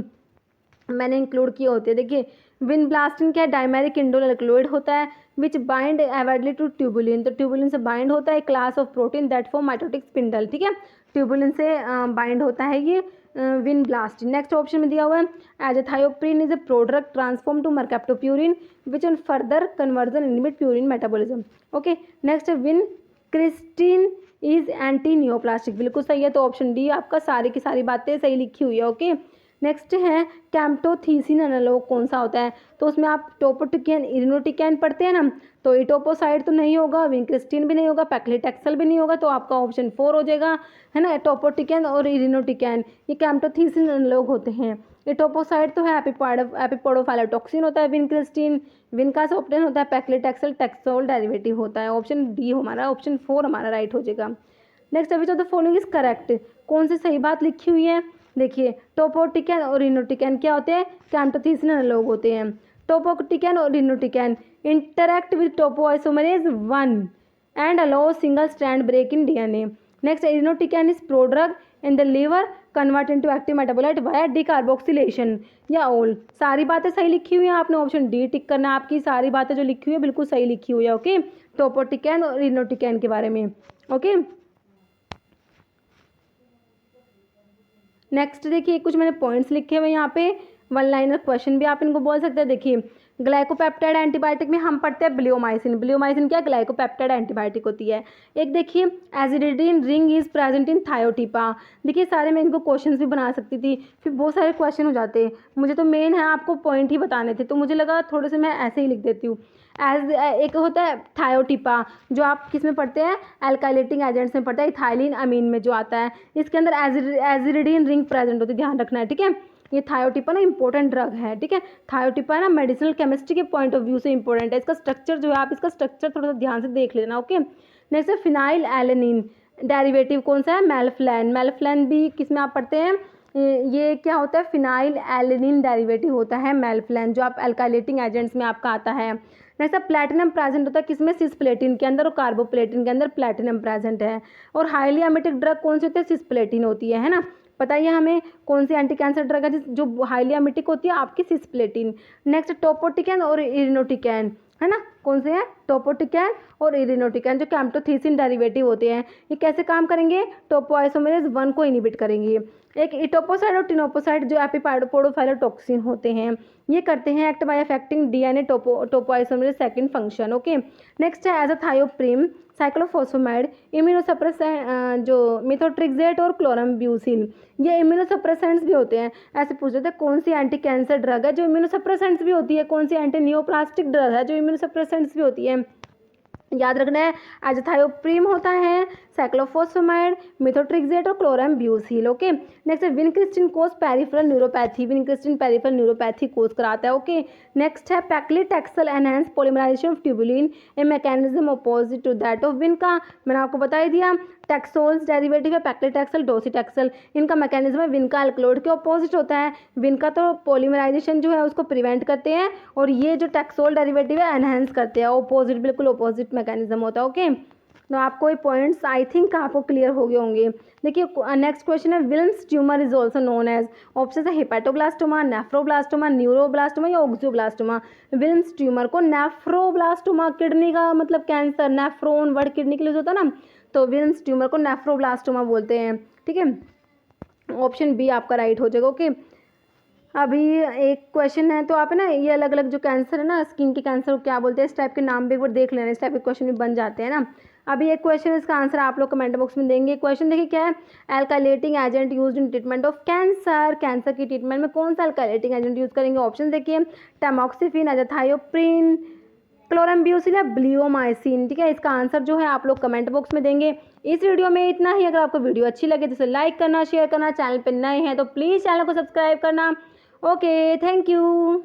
मैंने इंक्लूड किए होते हैं। देखिए विनब्लास्टिन क्या है, डायमेरिक इंडोल अल्कलॉइड होता है विच बाइंड एवैडली टू ट्यूबुलिन, तो ट्यूबुलिन से बाइंड होता है class of protein that form mitotic spindle, ठीक है, ट्यूबुलिन से बाइंड होता है ये विनब्लास्टिन। नेक्स्ट ऑप्शन में दिया हुआ है azathioprine is a product transform to mercaptopurine which on further conversion inhibit purine metabolism. Okay, next है vincristine is anti neoplastic, बिल्कुल सही है, तो ऑप्शन डी आपका सारी की सारी बातें सही लिखी हुई है। ओके, नेक्स्ट है कैम्प्टोथिसिन एनालॉग कौन सा होता है, तो उसमें आप टोपोटिकैन इरिनोटिकैन पढ़ते हैं ना, तो इटोपोसाइड तो नहीं होगा, विनक्रिस्टिन भी नहीं होगा, पैक्लिटैक्सेल भी नहीं होगा, तो आपका ऑप्शन 4 हो जाएगा, है ना, टोपोटिकैन और इरिनोटिकैन ये कैम्प्टोथिसिन एनालॉग होते हैं। एटोपोसाइट तो है एपिपोडोफाइलोटॉक्सिन होता है, विनक्रिस्टिन, विनका से ऑप्टेन होता है, पैक्लिटैक्सेल टैक्सोल डेरिवेटिव होता है। ऑप्शन डी हमारा, ऑप्शन 4 हमारा राइट हो जाएगा। Next which of the following is correct, कौन सी सही बात लिखी हुई है। देखिए टोपोटिकैन और रिनोटिकैन क्या होते हैं, कैम्प्टोथीसिन एनालॉग होते हैं। टोपोटिकैन और irinotecan interact with topoisomerase 1 and allow single strand break in DNA. Next, irinotecan is prodrug in the liver, convert into active metabolite via decarboxylation या ओल। सारी बातें सही लिखी हुई हैं, आपने ऑप्शन डी टिक करना है। आपकी सारी बातें जो लिखी हुई है बिल्कुल सही लिखी हुई है। ओके, टोपोटिकैन और इरिनोटिकैन के बारे में। ओके, नेक्स्ट देखिए कुछ मैंने पॉइंट्स लिखे हुए यहाँ पे, वन लाइनर क्वेश्चन भी आप इनको बोल सकते हैं। देखिए ग्लाइकोपेप्टाइड एंटीबायोटिक में हम पढ़ते हैं ब्लियोमाइसिन। ब्लियोमाइसिन क्या, ग्लाइकोपेप्टाइड एंटीबायोटिक होती है। एक देखिए aziridine ring is present in thiotepa. देखिए सारे मैं इनको क्वेश्चंस भी बना सकती थी, फिर बहुत सारे क्वेश्चन हो जाते। मुझे तो मेन है आपको पॉइंट ही बताने थे, तो मुझे लगा थोड़े से मैं ऐसे ही लिख देती हूँ। एज एक होता है थायोटिपा, जो आप किस में पढ़ते हैं, एल्काइलेटिंग एजेंट्स में पढ़ता है, इथाइलिन अमीन में जो आता है। इसके अंदर एजिडिडिन रिंग प्रेजेंट होती है, ध्यान रखना है। ठीक है, ये थायोटिपा ना इंपॉर्टेंट ड्रग है। ठीक है, थायोटिपा ना मेडिसिनल केमिस्ट्री के पॉइंट ऑफ व्यू से इंपॉर्टेंट है। इसका स्ट्रक्चर जो है, आप इसका स्ट्रक्चर थोड़ा सा ध्यान से देख लेना। ओके, नेक्स्ट है फिनाइल एलेनिन, डेरिवेटिव कौन सा है, मेल्फ्लैन। मेल्फ्लैन भी किस में आप पढ़ते हैं, ये क्या होता है, फिनाइल एलेनिन डेरिवेटिव होता है मेल्फ्लैन, जो आप एल्काइलेटिंग एजेंट्स में आपका आता है। नेक्स्ट प्लैटिनम प्रेजेंट होता है किसमें, सिस्प्लेटिन के अंदर और कार्बोप्लेटिन के अंदर प्लैटिनम प्रेजेंट है। और हाईली एमिटिक ड्रग कौन सी होती है, सिस्प्लेटिन होती है ना। बताइए हमें कौन सी एंटी कैंसर ड्रग है जो हाईली एमिटिक होती है, आपकी सिस्प्लेटिन। नेक्स्ट टोपोटिकैन और इरिनोटिकैन है ना, कौन से हैं, टोपोटिकैन और इरिनोटिकैन, जो कैम्प्टोथीसिन डेरिवेटिव होते हैं। ये कैसे काम करेंगे, टोपोआइसोमेरेज 1 को इनिबिट करेंगे। एक इटोपोसाइड और टिनोपोसाइड जो एपिपोडोफाइलोटॉक्सिन होते हैं, ये करते हैं act by affecting DNA topoisomerase second function. Okay, next है एजाथायोप्रिम, साइक्लोफॉस्फेमाइड, इम्यूनोसप्रेसेंट जो मिथोट्रिक्सेट और क्लोरम्ब्यूसिल, ये इम्यूनोसप्रेसेंट्स भी होते हैं। ऐसे पूछ रहे थे कौन सी एंटी कैंसर ड्रग है जो इम्यूनोसप्रेसेंट्स भी होती है, कौन सी एंटी नियोप्लास्टिक ड्रग है जो इम्यूनोसप्रेसेंट्स भी होती है। याद रखना है, एजाथायोप्रिम होता है, साइक्लोफॉस्फेमाइड, मिथोट्रिक्सेट और क्लोरम्ब्यूसिल। ओके, नेक्स्ट है vincristine cause peripheral neuropathy, vincristine peripheral neuropathy cause कराता है। ओके, नेक्स्ट है paclitaxel enhance polymerisation of tubulin, a mechanism opposite to that of vinca. मैंने आपको बता ही दिया, टैक्सोल्स डेरिवेटिव है पैक्लिटैक्सेल डोसीटैक्सेल, इनका मैकेनिज्म है विनका अल्कलोइड के ऑपोजिट होता है। विनका तो पॉलीमराइजेशन जो है उसको प्रिवेंट करते हैं, और ये जो टैक्सोल डेरिवेटिव है एनहांस करते हैं, ऑपोजिट, बिल्कुल ऑपोजिट मैकेनिज्म होता है। ओके, तो आपको ये पॉइंट्स आई थिंक आपको क्लियर हो गए होंगे। देखिए नेक्स्ट क्वेश्चन है, Wilms tumour is also known as, option है हेपेटोब्लास्टोमा, नेफ्रोब्लास्टोमा, न्यूरोब्लास्टोमा या ऑक्सियोब्लास्टोमा। विल्म्स ट्यूमर को नेफ्रोब्लास्टोमा, किडनी का मतलब कैंसर, नेफ्रोन वर्ड किडनी के लिए होता है ना, तो विल्म्स ट्यूमर को नेफ्रोब्लास्टोमा बोलते हैं। ठीक है, ऑप्शन बी आपका राइट हो जाएगा। ओके, अभी एक क्वेश्चन है, तो आप है ना ये अलग अलग जो कैंसर है ना, स्किन के कैंसर को क्या बोलते हैं, इस टाइप के नाम भी एक बार देख लेना, इस टाइप के क्वेश्चन भी बन जाते हैं ना। अभी एक क्वेश्चन है, इसका आंसर आप लोग कमेंट बॉक्स में देंगे। क्वेश्चन देखिए क्या है, alkylating agent used in treatment of cancer, cancer की ट्रीटमेंट में कौन सा एल्काइलेटिंग एजेंट यूज करेंगे। ऑप्शन देखिए, टैमॉक्सिफिन, एजाथायोप्रिन, क्लोरम्ब्यूसिल या ब्लियोमाइसिन। ठीक है, इसका आंसर जो है आप लोग कमेंट बॉक्स में देंगे। इस वीडियो में इतना ही। अगर आपको वीडियो अच्छी लगे तो इसे लाइक करना, शेयर करना, चैनल पर नए हैं तो प्लीज़ चैनल को सब्सक्राइब करना। Okay, thank you.